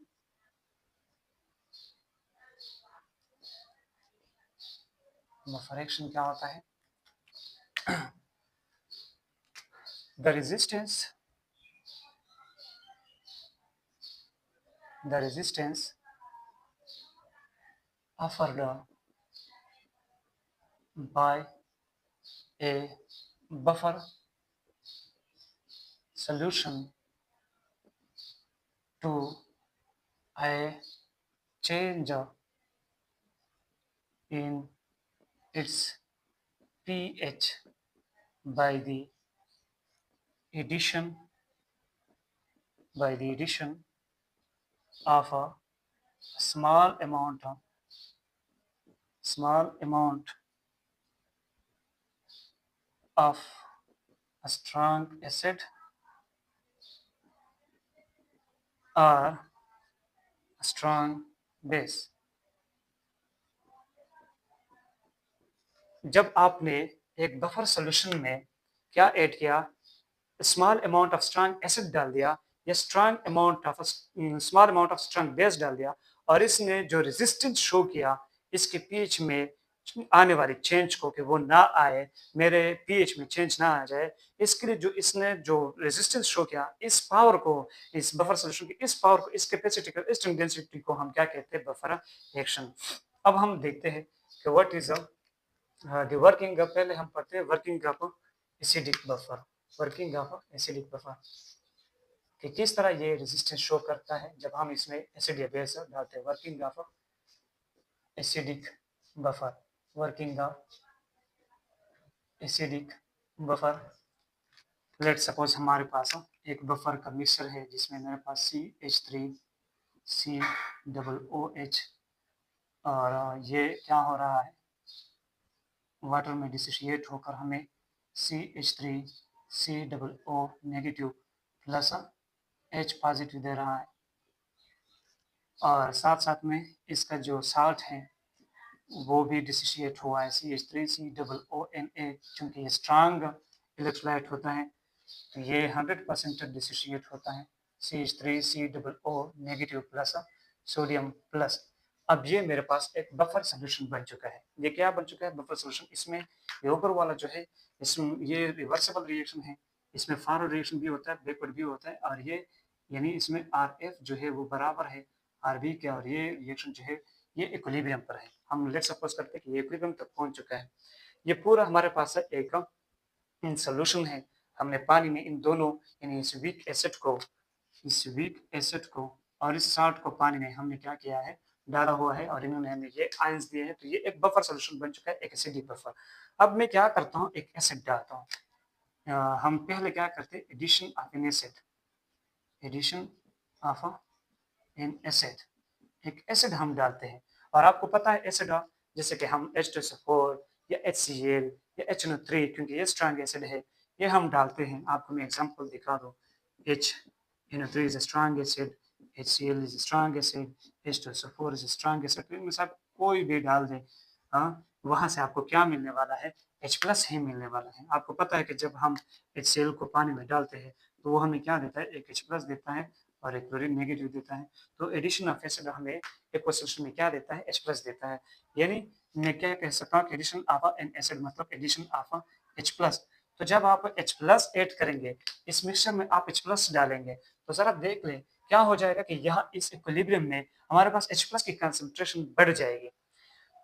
Buffer action क्या होता है? The resistance offered by a buffer solution to a change in its pH by the addition of a small amount of a strong acid or a strong base. जब आपने एक buffer solution में क्या add किया, small amount of strong acid डाल दिया या small amount of strong base डाल दिया और इसने जो रेजिस्टेंस शो किया इसके पीएच में आने वाली चेंज को कि वो ना आए, मेरे पीएच में चेंज ना आ जाए, इसके लिए जो इसने जो रेजिस्टेंस शो किया, इस पावर को, इस बफर सॉल्यूशन की इस पावर को, इस कैपेसिटी को, इस डेंसिटी को हम क्या कहते हैं? Buffer action. अब हम देखते हैं कि व्हाट इज द वर्किंग। पहले हम पढ़ते हैं working of acidic buffer. Working of acidic buffer कि किस तरह ये रेजिस्टेंस शो करता है जब हम इसमें एसिड या बेस डालते हैं। Working of acidic buffer, working of acidic buffer. Let suppose हमारे पास एक बफर का मिक्सचर है जिसमें मेरे पास CH3COOH और ये क्या हो रहा है, वाटर में डिसोसिएट होकर हमें CH3COO negative plus H positive दे रहा है और साथ साथ में इसका जो साल्ट है वो भी डिसोसिएट हुआ है CH3COONA। चूँकि ये स्ट्रांग इलेक्ट्रोलाइट होता है तो ये 100% डिसोसिएट होता है CH3COO negative plus sodium plus. अब ये मेरे पास एक बफर सॉल्यूशन बन चुका है। ये क्या बन चुका है? Buffer solution. इसमें ये ऊपर वाला जो है इसमें ये रिवर्सिबल रिएक्शन है, इसमें फॉरवर्ड रिएक्शन भी होता है, बैकवर्ड भी होता है और ये यानी इसमें RF जो है वो बराबर है RB के और ये रिएक्शन जो है ये इक्विलिब्रियम पर है। हम लेट सपोज करते हैं कि ये इक्विलिब्रियम तक पहुंच चुका है। ये पूरा हमारे पास है एक सॉल्यूशन है। हमने पानी में इन दोनों यानी इस वीक एसिड को और इस साल्ट को पानी में हमने क्या किया है? डाला हुआ है और इन्होंने हमें ये आयंस दिए हैं, तो ये एक बफर सॉल्यूशन बन चुका है, एक एसिडिक बफर। अब मैं क्या करता हूँ? एक एसिड डालता हूँ। हम पहले क्या करते हैं? Addition of an acid, addition of an acid, एक एसिड हम डालते हैं और आपको पता है एसिड जैसे कि हम H2SO4 या HCl या HNO3 क्योंकि ये स्ट्रॉन्ग एसिड है ये हम डालते हैं। आपको मैं एग्जांपल दिखा दूं, HNO3 is a strong acid, HCl is a strong acid, H2SO4 is a strong acid। तो इनमें से आप कोई भी डाल दें वहां से आपको क्या मिलने वाला है? H+ ही मिलने वाला है। आपको पता है कि जब हम HCl को पानी में डालते हैं तो वो हमें क्या देता है? एक H+ देता है और एक क्लोरीन नेगेटिव देता है। तो एडिशन ऑफ एसिड हमें एक्वस सॉल्यूशन में क्या देता है? H+ देता है। यानी मैं क्या कह सकता हूँ? एडिशन ऑफ एन एसिड मतलब एडिशन ऑफ H+। तो जब आप H+ ऐड करेंगे इस मिक्सचर में, आप H+ डालेंगे तो जरा देख लें क्या हो जाएगा कि यहाँ इस इक्विलिब्रियम में हमारे पास H+ की कंसंट्रेशन बढ़ जाएगी।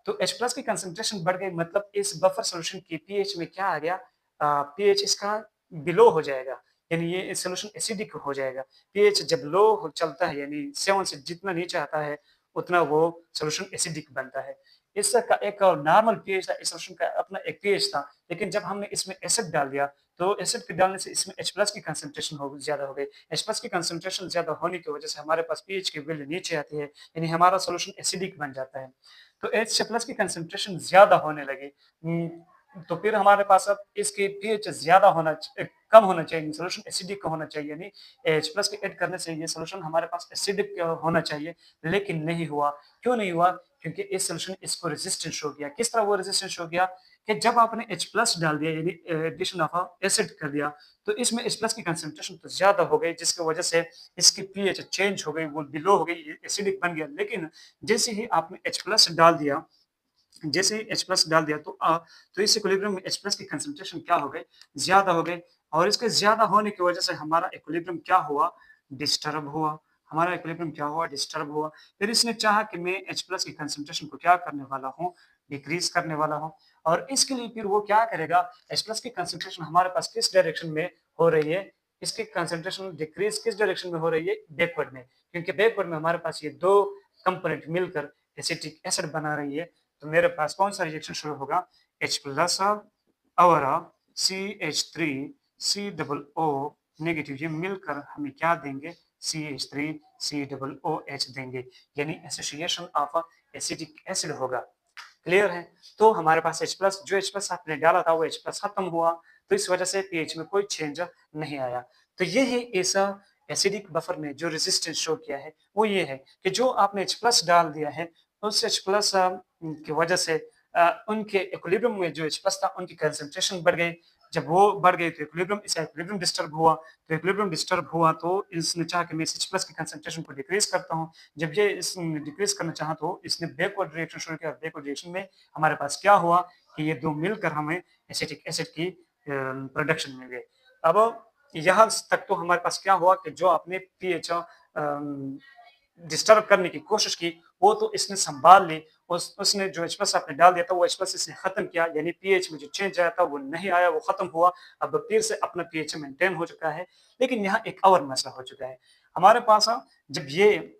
तो H+ की कंसंट्रेशन बढ़ गई मतलब इस बफर सॉल्यूशन की पीएच में क्या आ गया? पीएच इसका बिलो हो जाएगा, यानी ये सॉल्यूशन एसिडिक हो जाएगा। पीएच जब लो चलता है यानी 7 से जितना नीचे आता है उतना वो सॉल्यूशन एसिडिक बनता है। इसका एक नॉर्मल पीएच था, इस सॉल्यूशन का अपना एक पीएच था, लेकिन जब हमने इसमें एसिड डाल दिया तो एसिड के डालने से इसमें H+ की कंसंट्रेशन ज़्यादा हो गई। H+ की कंसंट्रेशन ज़्यादा होने की वजह से हमारे पास पीएच की वैल्यू नीचे आती है, यानी हमारा सॉल्यूशन एसिडिक बन जाता है। तो H+ की कंसंट्रेशन ज़्यादा होने लगी। तो फिर हमारे पास अब इसकी पीएच ज़्यादा कम होना चाहिए, सॉल्यूशन एसिडिक होना चाहिए, यानी H+ के ऐड करने से ये सॉल्यूशन हमारे पास एसिडिक होना चाहिए, लेकिन नहीं हुआ। क्यों नहीं हुआ? क्योंकि इस सॉल्यूशन इसको रेजिस्टेंस शो किया। किस तरह वो रेजिस्टेंस शो किया कि जब आपने H+ डाल दिया यानी एडिशन ऑफ एसिड कर दिया तो इसमें H+ की कंसंट्रेशन तो ज़्यादा हो गई जिसकी वजह से इसकी पीएच चेंज हो गई, वो बिलो हो गई, एसिडिक बन गया। लेकिन जैसे ही आपने H+ डाल दिया जैसे ही H+ डाल दिया तो इस इक्विलिब्रियम में H+ की कंसंट्रेशन क्या हो गई? ज़्यादा हो गई और इसके ज़्यादा होने की वजह से हमारा इक्विलिब्रियम क्या हुआ? डिस्टर्ब हुआ। हमारा इक्विलिब्रियम क्या हुआ? डिस्टर्ब हुआ। फिर इसने चाहा कि मैं H+ की कंसंट्रेशन को क्या करने वाला हूँ? डिक्रीज़ करने वाला हूँ और इसके लिए फिर वो क्या करेगा? H+ की कंसंट्रेशन हमारे पास किस डायरेक्शन में हो रही है? इसकी कंसंट्रेशन डिक्रीज़ किस डायरेक्शन में हो रही है? बैकवर्ड में। क्योंकि बैकवर्ड में हमारे पास ये 2 कंपोनेंट मिलकर एसिटिक एसिड बना रही है। तो मेरे पास कौन सा रिएक्शन शुरू होगा? H+ और CH3 C double O negative ये मिलकर हमें क्या देंगे? CH3 C डबल OH देंगे यानी एसोसिएशन ऑफ एसिटिक एसिड होगा। क्लियर है? तो हमारे पास H+ जो H+ आपने डाला था वो H+ खत्म हुआ तो इस वजह से पीएच में कोई चेंज नहीं आया। तो ये है ऐसा एसिडिक बफर में जो रेजिस्टेंस शो किया है वो ये है कि जो आपने H+ डाल दिया है उस H+ की वजह से उनके इक्विलिब्रियम में जो H+ था उनकी कंसंट्रेशन बढ़ गई। जब वो बढ़ गई तो इक्विलिब्रियम डिस्टर्ब हुआ। तो इक्विलिब्रियम डिस्टर्ब हुआ तो इसने चाहा कि मैं इस H+ की कंसंट्रेशन को डिक्रीज़ करता हूँ। जब ये इस डिक्रीज़ करना चाहा तो इसने बैकवर्ड रिएक्शन शुरू किया। बैकवर्ड रिएक्शन में हमारे पास क्या हुआ कि ये 2 मिलकर हमें एसिटिक एसिड की प्रोडक्शन मिल गई। अब यहाँ तक तो हमारे पास क्या हुआ कि जो आपने पीएच डिस्टर्ब करने की कोशिश की वो तो इसने संभाल ली। उसने जो H+ आपने डाल दिया था वो H+ इसने खत्म किया यानी पीएच में जो चेंज आया था वो नहीं आया, वो खत्म हुआ। अब फिर से अपना पीएच मेंटेन हो चुका है। लेकिन यहाँ एक और मसला हो चुका है। हमारे पास जब ये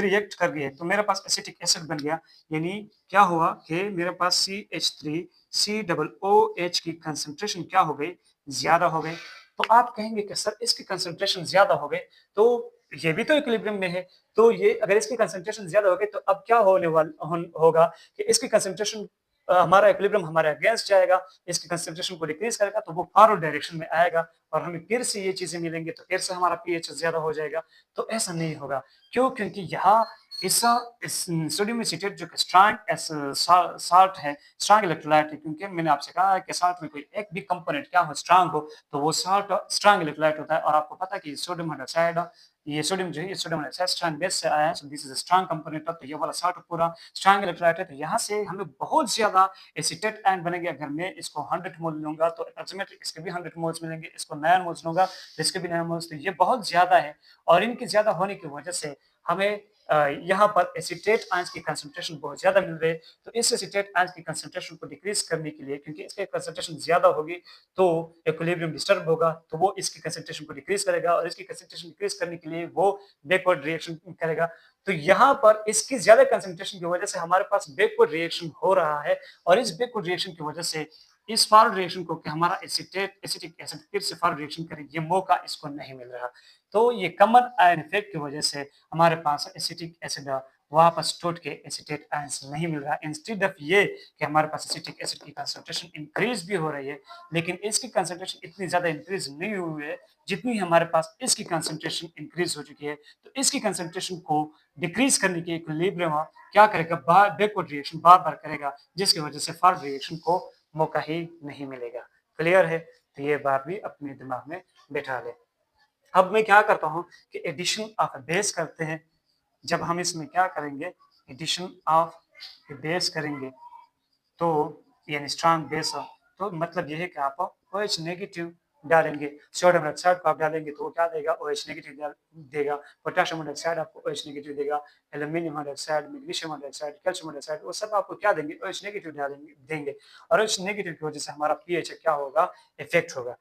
रिएक्ट कर गए तो मेरे पास एसिटिक एसिड बन गया यानी क्या हुआ कि मेरे पास CH3 C डबल OH की कंसंट्रेशन क्या हो गई? ज़्यादा हो गई। तो आप कहेंगे कि सर इसकी कंसंट्रेशन ज़्यादा हो गई तो ये भी तो इक्विलिब्रियम में है। तो ये अगर इसकी कंसंट्रेशन ज़्यादा हो गई तो अब क्या होगा कि इसकी कंसंट्रेशन हमारा इक्विलिब्रियम हमारे अगेंस्ट जाएगा, इसकी कंसंट्रेशन को डिक्रीज़ करेगा तो वो फॉरवर्ड डायरेक्शन में आएगा और हमें फिर से ये चीज़ें मिलेंगी तो फिर से हमारा पीएच ज़्यादा हो जाएगा। तो ऐसा नहीं होगा। क्यों? क्योंकि यहाँ इस सोडियम एसीटेट जो कि स्ट्रॉन्ग साल्ट है, स्ट्रॉन्ग इलेक्ट्रोलाइट है क्योंकि मैंने आपसे कहा है कि साल्ट में कोई एक भी कंपोनेंट क्या हो स्ट्रॉन्ग हो तो वो साल्ट स्ट्रॉन्ग इलेक्ट्रोलाइट होता है और आपको पता है कि सोडियम हाइड्रोक्साइड ये सोडियम जो है ये सोडियम हाइड्रोक्साइड स्ट्रॉन्ग बेस से आया है so this is a strong component तो ये वाला साल्ट पूरा स्ट्रॉन्ग इलेक्ट्रोलाइट है तो यहाँ से हमें बहुत ज्यादा एसीटेट आयन बनेंगे। अगर मैं इसको 100 मोल लूंगा तो अप्रोक्सीमेटली इसके भी 100 मोल्स मिलेंगे, इसको 9 मोल्स लूंगा तो इसके भी 9 मोल्स, तो ये बहुत ज्यादा है और इनके ज्यादा होने की वजह से हमें यहाँ पर एसीटेट आयंस की कंसंट्रेशन बहुत ज्यादा मिल रही है। तो इस एसीटेट आयंस की कंसंट्रेशन को डिक्रीज करने के लिए क्योंकि इसकी कंसंट्रेशन ज्यादा होगी तो इक्विलिब्रियम डिस्टर्ब होगा तो वो इसकी कंसंट्रेशन को डिक्रीज करेगा और इसकी कंसंट्रेशन डिक्रीज करने के लिए वो बैकवर्ड रिएक्शन करेगा। तो यहाँ पर इसकी ज्यादा कंसंट्रेशन की वजह से हमारे पास बैकवर्ड रिएक्शन हो रहा है और इस बैकवर्ड रिएक्शन की वजह से इस फॉरवर्ड रिएक्शन को कि हमारा एसिटिक एसिड फिर से फॉरवर्ड रिएक्शन करे ये मौका इसको नहीं मिल रहा। तो ये कॉमन आयन इफेक्ट की वजह से हमारे पास एसिटिक एसिड वापस टूट के एसिटेट आयंस नहीं मिल रहा। इंस्टेड ऑफ ये कि हमारे पास एसिटिक एसिड की कंसंट्रेशन इंक्रीज भी हो रही है लेकिन इसकी कंसंट्रेशन इतनी ज्यादा इंक्रीज नहीं हुई है जितनी हमारे पास इसकी कंसंट्रेशन इंक्रीज हो चुकी है। तो इसकी कंसंट्रेशन को डिक्रीज करने के इक्विलिब्रियम क्या करेगा? बैकवर्ड रिएक्शन बार बार करेगा जिसकी वजह से फॉरवर्ड रिएक्शन को मौका ही नहीं मिलेगा। क्लियर है? तो ये बात भी अपने दिमाग में बैठा ले। अब मैं क्या करता हूँ कि एडिशन ऑफ बेस करते हैं। जब हम इसमें क्या करेंगे एडिशन ऑफ बेस करेंगे तो यानी स्ट्रॉन्ग बेस हो तो मतलब ये है कि आप OH नेगेटिव डालेंगे, सोडियम हाइड्रोक्साइड को आप डालेंगे तो वो क्या देगा? OH नेगेटिव देगा। पोटेशियम हाइड्रोक्साइड आपको OH नेगेटिव देगा। Aluminium hydroxide, magnesium hydroxide, calcium hydroxide वो सब आपको क्या देंगे? OH नेगेटिव देंगे और OH नेगेटिव की वजह से हमारा पीएच क्या होगा? इफेक्ट होगा।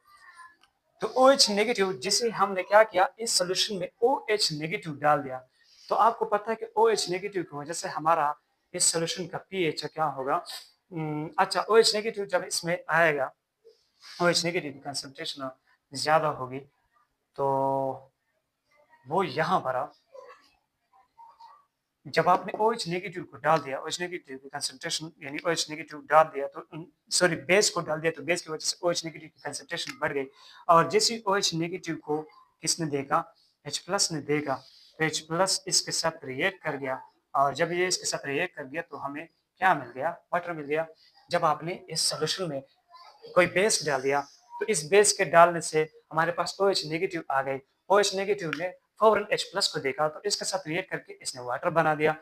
तो OH नेगेटिव जिसे हमने क्या किया इस सोल्यूशन में OH नेगेटिव डाल दिया तो आपको पता है कि OH नेगेटिव की वजह से हमारा इस सोल्यूशन का पीएच क्या होगा? अच्छा OH नेगेटिव जब इसमें आएगा OH नेगेटिव की कंसंट्रेशन ज्यादा होगी तो वो यहाँ पर जब आपने OH नेगेटिव को डाल दिया OH नेगेटिव की कंसंट्रेशन यानी OH नेगेटिव डाल दिया तो सॉरी बेस को डाल दिया तो बेस की वजह से OH नेगेटिव की कंसंट्रेशन बढ़ गई और जैसे OH नेगेटिव को किसने देखा? H+ ने देखा तो H+ इसके साथ रिएक्ट कर गया और जब ये इसके साथ रिएक्ट कर गया तो हमें क्या मिल गया? वाटर मिल गया। जब आपने इस सोल्यूशन में कोई बेस डाल दिया तो इस बेस के डालने से हमारे पास OH नेगेटिव आ गए। OH नेगेटिव ने फौरन H+ को देखा तो इसके साथ रिएक्ट करके इसने वाटर बना दिया।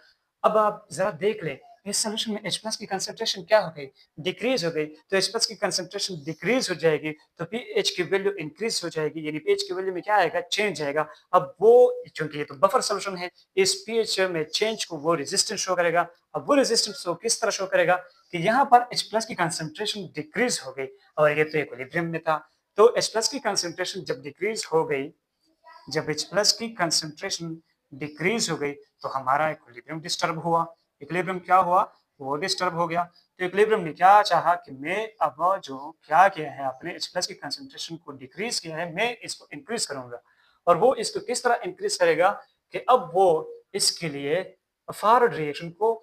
अब आप जरा देख लें इस सॉल्यूशन में H+ की कंसंट्रेशन क्या हो गई? डिक्रीज़ हो गई। तो H+ की कंसंट्रेशन डिक्रीज़ हो जाएगी, तो pH की वैल्यू इंक्रीज़ हो जाएगी, यानी pH की वैल्यू में क्या आएगा? चेंज आएगा। अब वो चूँकि ये तो बफर सॉल्यूशन है, इस pH में चेंज को वो रेजिस्टेंस शो करेगा। अब वो रेजिस्टेंस को किस तरह शो करेगा कि यहाँ पर H+ की कंसंट्रेशन डिक्रीज़ हो गई और ये तो इक्विलिब्रियम में था। तो H+ की कंसंट्रेशन जब डिक्रीज़ हो गई, जब H+ की कंसंट्रेशन डिक्रीज हो गई तो हमारा इक्विलिब्रियम डिस्टर्ब हुआ। इक्विलिब्रियम क्या हुआ? वो डिस्टर्ब हो गया। तो इक्विलिब्रियम ने क्या चाहा कि मैं अब जो क्या किया है आपने H+ की कंसंट्रेशन को डिक्रीज किया है, मैं इसको इंक्रीज करूंगा। और वो इसको किस तरह इंक्रीज करेगा कि अब वो इसके लिए फॉरवर्ड रिएक्शन को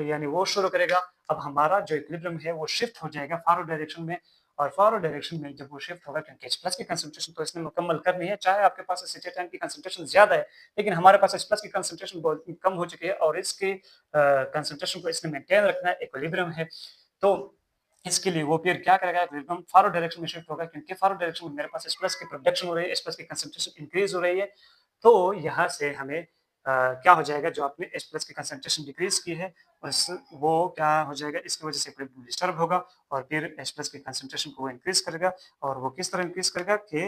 यानी वो शुरू करेगा। अब हमारा जो इक्विलिब्रियम है वो शिफ्ट हो जाएगा फॉरवर्ड डायरेक्शन में और फॉरवर्ड डायरेक्शन में जब वो शिफ्ट होगा क्योंकि H+ की कंसंट्रेशन तो इसने मुकम्मल करनी है, चाहे आपके पास एसीटेट की कंसंट्रेशन ज्यादा है, लेकिन हमारे पास H+ की कंसंट्रेशन बहुत कम हो चुकी है और इसकी कंसंट्रेशन को इसने मेंटेन रखना है, इक्विलिब्रियम है। तो इसके लिए वो फिर क्या करेगा, इक्विलिब्रियम फॉरवर्ड डायरेक्शन में शिफ्ट होगा क्योंकि फॉरवर्ड डायरेक्शन में मेरे पास H+ की प्रोडक्शन हो रही है, H+ की कंसंट्रेशन इंक्रीज हो रही है। तो यहाँ से हमें क्या हो जाएगा, जो आपने H+ की कंसंट्रेशन डिक्रीज की है उस वो क्या हो जाएगा, इसकी वजह से इक्विलिब्रियम डिस्टर्ब होगा और फिर H+ की कंसंट्रेशन को वो इंक्रीज करेगा। और वो किस तरह इंक्रीज करेगा कि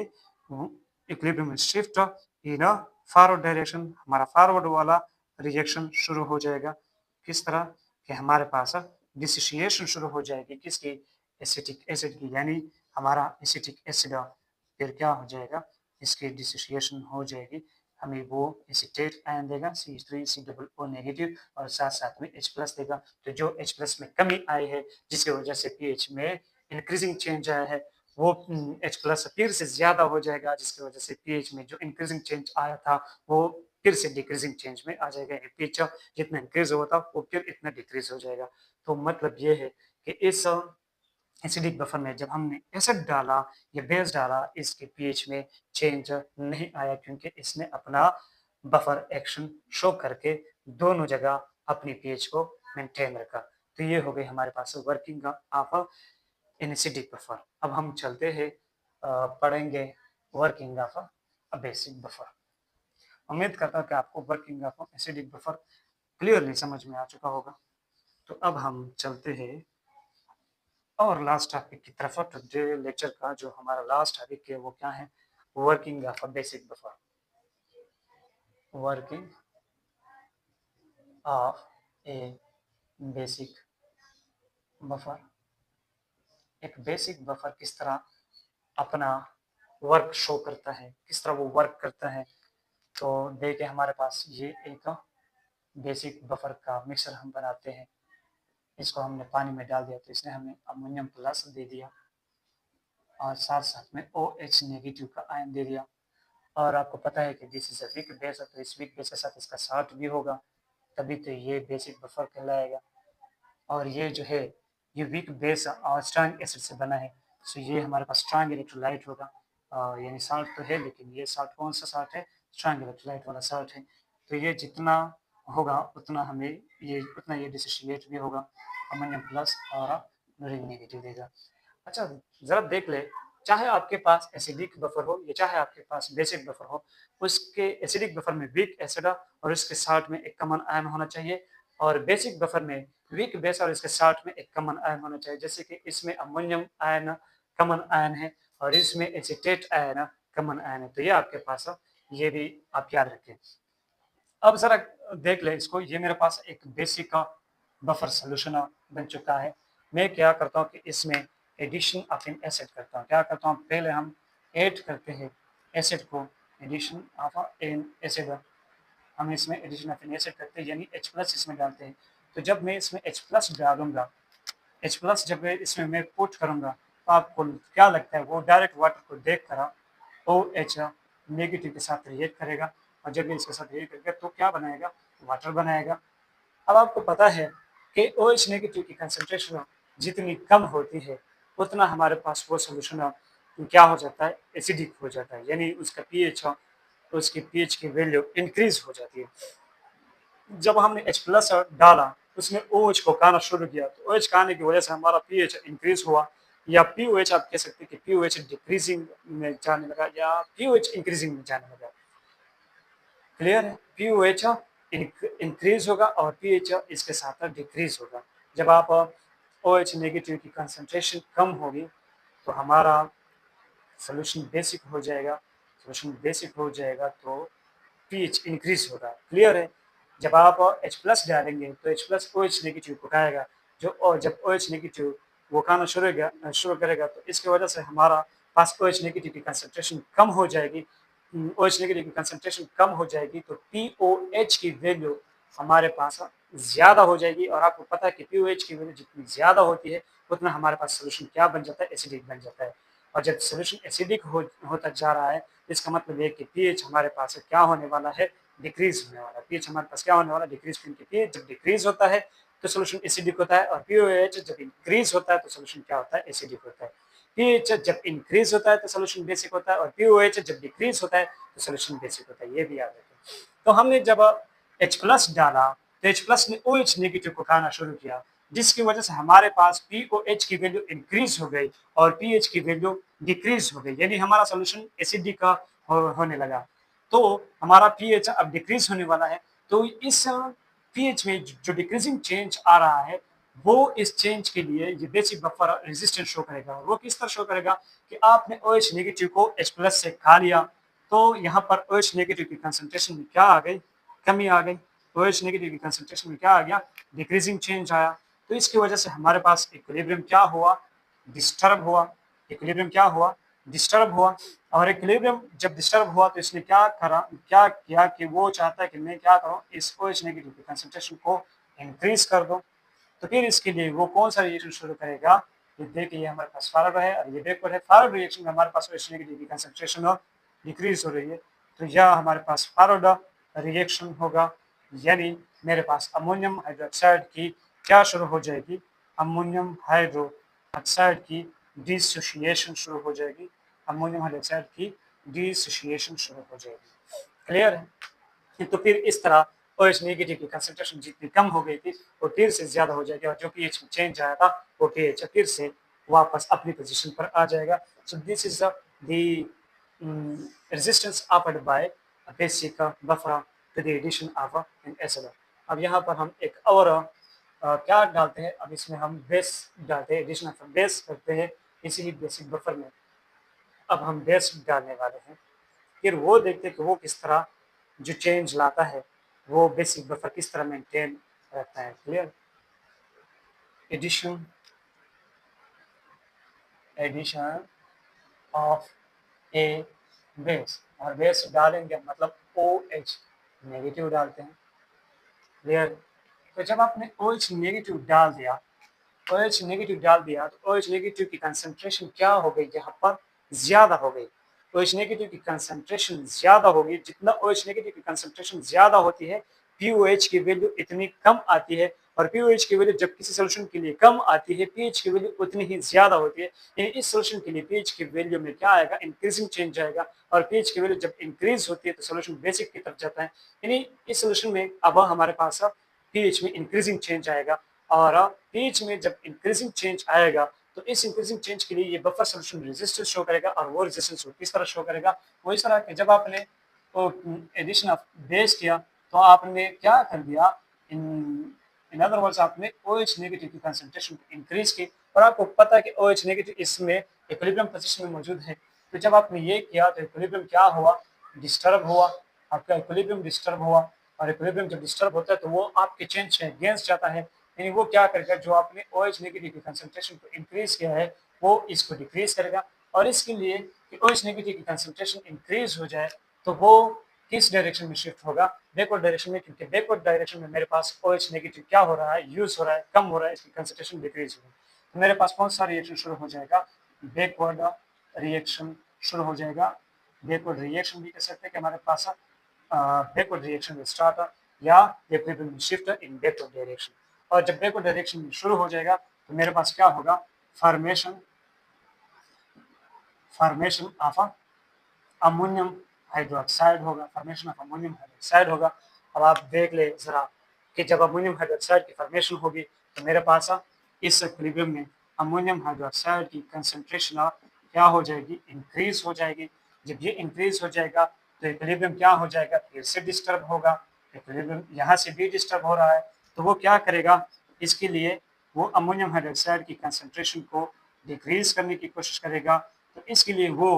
equilibrium shift in a forward direction, हमारा फॉरवर्ड वाला रिएक्शन शुरू हो जाएगा। किस तरह कि हमारे पास डिसोसिएशन शुरू हो जाएगी किसकी, एसिटिक एसिड की, यानी हमारा एसिटिक एसिड फिर क्या हो जाएगा, इसकी डिसोसिएशन हो जाएगी, हमें वो एसीटेट आयन देगा CH3COO नेगेटिव और साथ साथ में H+ देगा। तो जो H+ में कमी आई है जिसकी वजह से pH में इंक्रीजिंग चेंज आया है, वो H+ फिर से ज्यादा हो जाएगा जिसकी वजह से pH में जो इंक्रीजिंग चेंज आया था वो फिर से डिक्रीजिंग चेंज में आ जाएगा। pH जितना इंक्रीज हुआ था वो फिर इतना डिक्रीज हो जाएगा। तो मतलब ये है कि इस एसिडिक बफर में जब हमने एसिड डाला या बेस डाला, इसके पीएच में चेंज नहीं आया क्योंकि इसने अपना बफर एक्शन शो करके दोनों जगह अपनी पीएच को मेंटेन रखा। तो ये हो गई हमारे पास working of an acidic buffer. अब हम चलते हैं पढ़ेंगे working of a basic buffer. उम्मीद करता हूँ कि आपको working of acidic buffer clearly समझ में आ चुका होगा। तो अब हम चलते हैं और लास्ट टॉपिक की तरफ। टुडे लेक्चर का जो हमारा लास्ट टॉपिक है वो क्या है, working of a basic buffer. Working of A basic buffer. एक बेसिक बफर किस तरह अपना वर्क शो करता है, किस तरह वो वर्क करता है। तो देखिए हमारे पास ये एक बेसिक बफर का मिक्सर हम बनाते हैं, इसको हमने पानी में डाल दिया तो इसने हमें अमोनियम प्लस दे दिया और साथ साथ में OH नेगेटिव का आयन दे दिया। और आपको पता है कि this is a weak base है, तो इस वीक बेस के साथ इसका साल्ट भी होगा, तभी तो ये बेसिक बफर कहलाएगा। और ये जो है ये वीक बेस और स्ट्रॉन्ग एसिड से बना है, सो ये हमारे पास स्ट्रॉन्ग इलेक्ट्रोलाइट होगा। यानी साल्ट तो है लेकिन ये साल्ट कौन सा साल्ट है, स्ट्रॉन्ग इलेक्ट्रोलाइट वाला साल्ट है। तो ये जितना होगा उतना हमें ये डिसोसिएट भी होगा, अमोनियम प्लस और क्लोरीन नेगेटिव देगा। अच्छा जरा देख ले, चाहे आपके पास एसिडिक बफर हो या चाहे आपके पास बेसिक बफर हो, उसके एसिडिक बफर में वीक एसिड और उसके साथ में एक कॉमन आयन होना चाहिए और बेसिक बफर में वीक बेस और इसके साथ में एक कॉमन आयन होना चाहिए। जैसे कि इसमें अमोनियम आयन कॉमन आयन है और इसमें एसीटेट आयन कॉमन आयन है। तो ये आपके पास ये भी आप याद रखें। अब जरा देख ले इसको, ये मेरे पास एक बेसिक का बफर सोल्यूशन बन चुका है। मैं क्या करता हूँ कि इसमें एडिशन ऑफ एन एसिड करता हूँ। क्या करता हूँ, पहले हम ऐड करते हैं एसिड को, एडिशन ऑफ एन एसिड, हम इसमें एडिशन ऑफ एन एसिड करते हैं यानी H+ इसमें डालते हैं। तो जब मैं इसमें H+ डालूंगा, H+ जब इसमें मैं पुट करूंगा तो आपको क्या लगता है, वो डायरेक्ट वाटर को देख कर OH नेगेटिव के साथ रिएक्ट करेगा और जब ये इसके साथ रिएक्ट करेगा तो क्या बनाएगा, वाटर बनाएगा। अब आपको पता है कि OH नेगेटिव की कंसंट्रेशन जितनी कम होती है उतना हमारे पास वो सोल्यूशन क्या हो जाता है, एसिडिक हो जाता है, यानी उसका पीएच उसकी पीएच की वैल्यू इंक्रीज हो जाती है। जब हमने H+ डाला उसमें OH को खाना शुरू किया तो OH खाने की वजह से हमारा पीएच इंक्रीज हुआ, या POH आप कह सकते हैं कि POH डिक्रीजिंग में जाने लगा या POH इंक्रीजिंग में जाने लगा। क्लियर है, POH इंक्रीज होगा और पीएच इसके साथ डिक्रीज होगा। जब आप OH नेगेटिव की कंसंट्रेशन कम होगी तो हमारा सॉल्यूशन बेसिक हो जाएगा। सॉल्यूशन बेसिक हो जाएगा तो पीएच इंक्रीज होगा। क्लियर है? जब आप H+ डालेंगे तो H+ OH नेगेटिव को खाएगा, जो और जब OH नेगेटिव वो खाना शुरू करेगा तो इसकी वजह से हमारा पास OH नेगेटिव की कंसंट्रेशन कम हो जाएगी। OH नेगेटिव की कंसंट्रेशन कम हो जाएगी तो POH की वैल्यू हमारे पास ज़्यादा हो जाएगी और आपको पता है कि POH की वैल्यू जितनी ज़्यादा होती है उतना हमारे पास सॉल्यूशन क्या बन जाता है, एसिडिक बन जाता है। और जब सॉल्यूशन एसिडिक होता जा रहा है इसका मतलब है कि पीएच हमारे पास क्या होने वाला है, डिक्रीज होने वाला है। पीएच हमारे पास क्या होने वाला है, डिक्रीज, क्योंकि पीएच जब डिक्रीज होता है तो सॉल्यूशन एसिडिक होता है और पीओएच जब इंक्रीज होता है तो सॉल्यूशन क्या होता है, एसिडिक होता है। पीएच जब इंक्रीज होता है तो सॉल्यूशन बेसिक होता है और पीओएच जब डिक्रीज होता है तो सॉल्यूशन बेसिक होता है। ये भी याद रखें। तो हमने जब H+ डाला तो H+ ने OH नेगेटिव को खाना शुरू किया, जिसकी वजह से हमारे पास POH की वैल्यू इंक्रीज हो गई और पीएच की वैल्यू डिक्रीज हो गई, यानी हमारा सॉल्यूशन एसिडिक का होने लगा। तो हमारा पीएच अब डिक्रीज होने वाला है। तो इस पीएच में जो डिक्रीजिंग चेंज आ रहा है वो इस चेंज के लिए ये बेसिक बफर रेजिस्टेंस शो करेगा। वो किस तरह शो करेगा कि आपने OH नेगेटिव को H+ से खा लिया तो यहाँ पर OH नेगेटिव की कंसंट्रेशन में क्या आ गई, कमी आ गई। OH नेगेटिव की कंसंट्रेशन में क्या आ गया, डिक्रीजिंग चेंज आया। तो इसकी वजह से हमारे पास इक्विलिब्रियम क्या हुआ, डिस्टर्ब हुआ। इक्विलिब्रियम क्या हुआ, डिस्टर्ब हुआ। और इक्विलिब्रियम जब डिस्टर्ब हुआ तो इसने क्या किया कि वो चाहता है कि मैं क्या करूं, इस OH नेगेटिव की कंसंट्रेशन को इंक्रीज कर दूं। तो फिर इसके लिए वो कौन सा रिएक्शन शुरू करेगा, ये देखिए हमारे पास फॉरवर्ड है और ये बैकवर्ड है। फॉरवर्ड रिएक्शन में हमारे पास OH नेगेटिव की कंसंट्रेशन डिक्रीज हो रही है तो यह हमारे पास फॉरवर्ड रिएक्शन होगा, यानी मेरे पास अमोनियम हाइड्रोक्साइड की क्या शुरू हो जाएगी, अमोनियम हाइड्रोक्साइड की डिसोसिएशन शुरू हो जाएगी। अमोनियम हाइड्रोक्साइड की डिसोसिएशन शुरू हो जाएगी। क्लियर है? तो फिर इस तरह OH नेगेटिव की कंसंट्रेशन जितनी कम हो गई थी वो फिर से ज्यादा हो जाएगी और जो पीएच में चेंज आया था वो पीएच फिर से वापस अपनी पोजीशन पर आ जाएगा। So this is the resistance offered by a basic buffer to the addition of an SLR। अब यहाँ पर हम एक और क्या डालते हैं, अब इसमें हम बेस डालते हैं, एडिशन ऑफ बेस करते हैं इसी ही बेसिक बफर में। अब हम बेस डालने वाले हैं, फिर वो देखते हैं कि वो किस तरह जो चेंज लाता है वो बेसिक बफर किस तरह मेंटेन रहता है। Clear? Addition of a base, और बेस डालेंगे मतलब OH नेगेटिव डालते हैं। क्लियर? तो जब आपने OH नेगेटिव डाल दिया, OH नेगेटिव डाल दिया तो OH नेगेटिव की कंसंट्रेशन क्या हो गई, यहाँ पर ज्यादा हो गई। OH नेगेटिव की कंसंट्रेशन ज्यादा होगी, जितना OH नेगेटिव की कंसंट्रेशन ज्यादा होती है POH की वैल्यू इतनी कम आती है और POH की वैल्यू जब किसी सोल्यूशन के लिए कम आती है pH की वैल्यू उतनी ही ज्यादा होती है। यानी इस सोल्यूशन के लिए pH की वैल्यू में क्या आएगा, इंक्रीजिंग चेंज आएगा और pH की वैल्यू जब इंक्रीज होती है तो सोल्यूशन बेसिक की तरफ जाता है। यानी इस सोल्यूशन में अब हमारे पास pH में इंक्रीजिंग चेंज आएगा और pH में जब इंक्रीजिंग चेंज आएगा तो इस इंक्रीजिंग चेंज के लिए ये बफर सोल्यूशन रेजिस्टेंस शो करेगा और वो रेजिस्टेंस किस तरह शो करेगा, वो इस तरह कि जब आपने एडिशन ऑफ बेस किया तो आपने क्या कर दिया, इन अदर वर्ड्स आपने OH नेगेटिव की कंसंट्रेशन इंक्रीज की और आपको पता है कि OH नेगेटिव इसमें इक्विलिब्रियम पोजीशन में मौजूद है। तो जब आपने ये किया तो इक्विलिब्रियम क्या हुआ, डिस्टर्ब हुआ। आपका इक्विलिब्रियम डिस्टर्ब हुआ और इक्विलिब्रियम जब डिस्टर्ब होता है तो वो आपके चेंज के अगेंस्ट जाता है, यानी वो क्या करेगा, जो आपने OH नेगेटिव की कंसंट्रेशन को इंक्रीज किया है वो इसको डिक्रीज करेगा। और इसके लिए कि OH नेगेटिव की कंसंट्रेशन इंक्रीज हो जाए तो वो किस डायरेक्शन में शिफ्ट होगा, बैकवर्ड डायरेक्शन में, क्योंकि बैकवर्ड डायरेक्शन में मेरे पास OH नेगेटिव क्या हो रहा है, यूज हो रहा है, कम हो रहा है, इसकी कंसंट्रेशन डिक्रीज हो रही है। तो मेरे पास कौन सा रिएक्शन शुरू हो जाएगा, बैकवर्ड रिएक्शन शुरू हो जाएगा। बैकवर्ड रिएक्शन भी कह सकते हैं कि हमारे पास बैकवर्ड रिएक्शन विल स्टार्ट या equilibrium will shift in backward direction. और जब बैकवर्ड डायरेक्शन में शुरू हो जाएगा तो मेरे पास क्या होगा, फॉर्मेशन ऑफ अमोनियम हाइड्रोक्साइड होगा, फॉर्मेशन ऑफ अमोनियम हाइड्रोक्साइड होगा। अब आप देख ले जरा कि जब अमोनियम हाइड्रोक्साइड की फॉर्मेशन होगी तो मेरे पास इस इक्विलिब्रियम में अमोनियम हाइड्रोक्साइड की कंसंट्रेशन क्या हो जाएगी, इंक्रीज हो जाएगी। जब ये इंक्रीज हो जाएगा तो इक्विलिब्रियम क्या हो जाएगा, फिर से डिस्टर्ब होगा। इक्विलिब्रियम यहाँ से भी डिस्टर्ब हो रहा है, तो वो क्या करेगा, इसके लिए वो अमोनियम हाइड्रोक्साइड की कंसंट्रेशन को डिक्रीज करने की कोशिश करेगा। तो इसके लिए वो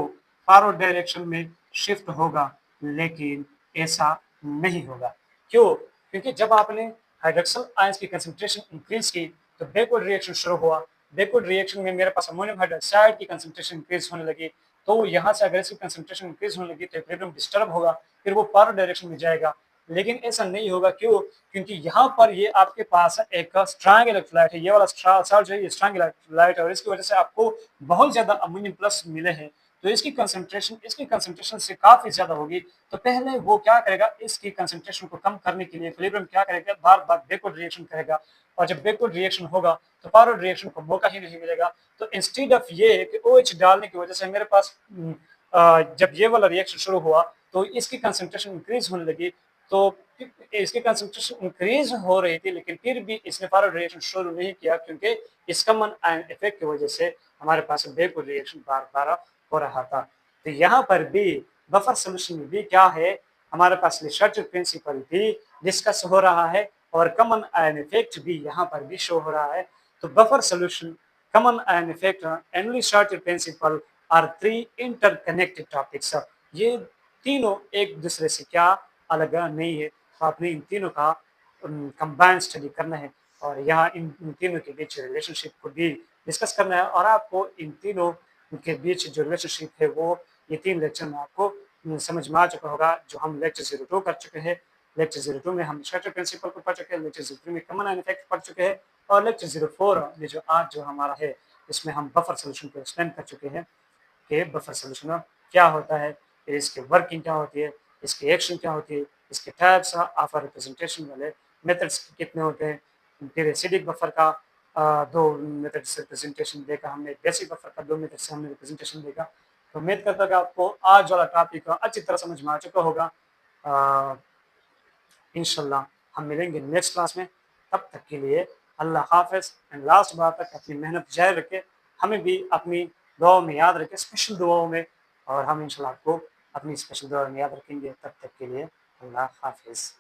फॉरवर्ड डायरेक्शन में शिफ्ट होगा, लेकिन ऐसा नहीं होगा। क्यों? क्योंकि जब आपने हाइड्रोक्सल आयंस की कंसंट्रेशन इंक्रीज की तो बैकवर्ड रिएक्शन शुरू हुआ। बैकवर्ड रिएक्शन में मेरे पास अमोनियम हाइड्रोक्साइड की कंसंट्रेशन इंक्रीज होने लगी, तो यहाँ से अगर इसकी कंसंट्रेशन इंक्रीज होने लगी तो इक्विलिब्रियम डिस्टर्ब होगा, फिर वो फॉरवर्ड डायरेक्शन में जाएगा। लेकिन ऐसा नहीं होगा। क्यों? क्योंकि यहाँ पर ये आपके पास एक स्ट्रॉन्ग इलेक्ट्रोलाइट है, ये वाला साल्ट जो है ये स्ट्रॉन्ग इलेक्ट्रोलाइट है, और इसकी वजह से आपको बहुत ज्यादा अमोनियम प्लस मिले हैं। तो इसकी कंसंट्रेशन से काफी ज्यादा होगी। तो पहले वो क्या करेगा, इसकी कंसंट्रेशन को कम करने के लिए इक्विलिब्रियम क्या करेगा, बार बार बैकवर्ड रिएक्शन करेगा, और जब बैकवर्ड रिएक्शन होगा तो फॉरवर्ड रिएक्शन को मौका ही नहीं मिलेगा। तो इंस्टेड ऑफ ये कि OH डालने की वजह से मेरे पास जब ये वाला रिएक्शन शुरू हुआ तो इसकी कंसंट्रेशन इंक्रीज होने लगी। तो इसकी कंसंट्रेशन इंक्रीज हो रही थी, लेकिन फिर भी इसने फॉरवर्ड रिएक्शन शुरू नहीं किया, क्योंकि इस कॉमन आयन इफेक्ट की वजह से हमारे पास बैकवर्ड रिएक्शन बार बार हो रहा था। तो यहाँ पर भी बफर सोल्यूशन में भी क्या है, हमारे पास ले शर्टर प्रिंसिपल भी डिस्कस हो रहा है, और कॉमन आयन इफेक्ट भी यहाँ पर भी शो हो रहा है। तो buffer solution, common ion effect and le Chatelier principle are 3 interconnected topics. ये तीनों एक दूसरे से क्या अलग नहीं है, तो आपने इन तीनों का कंबाइंड स्टडी करना है, और यहाँ इन तीनों के बीच रिलेशनशिप को भी डिस्कस करना है। और आपको इन तीनों के बीच जो रिलेशनशिप है वो ये 3 लेक्चर में आपको समझ में आ चुका होगा, जो हम लेक्चर 02 कर चुके हैं। लेक्चर 02 में हम शर्टर प्रिंसिपल को पढ़ चुके हैं, लेक्चर 03 में कॉमन आयन इफेक्ट पढ़ चुके हैं, और लेक्चर 04 में जो आज जो हमारा है इसमें हम बफर सोल्यूशन को एक्सप्लेन कर चुके हैं कि बफर सोल्यूशन क्या होता है, इसकी वर्किंग क्या होती है, इसकी एक्शन क्या होती है, इसके टाइप्स ऑफ रिप्रेजेंटेशन वाले मेथड्स कितने होते हैं। फिर एसिडिक बफर का 2 मेथड से रिप्रेजेंटेशन देखा हमने, बेसिक बफर का 2 मेथड से हमने रिप्रेजेंटेशन देखा। तो उम्मीद करता हूँ कि आपको आज वाला टॉपिक अच्छी तरह समझ में आ चुका होगा। इंशाल्लाह हम मिलेंगे नेक्स्ट क्लास में, तब तक के लिए अल्लाह हाफ़िज़। एंड लास्ट बात तक अपनी मेहनत जारी रखें, हमें भी अपनी दुआओं में याद रखें, स्पेशल दुआओं में, और हम इंशाल्लाह आपको अपनी स्पेशल दुआ में याद रखेंगे। तब तक के लिए अल्लाह हाफ़िज़।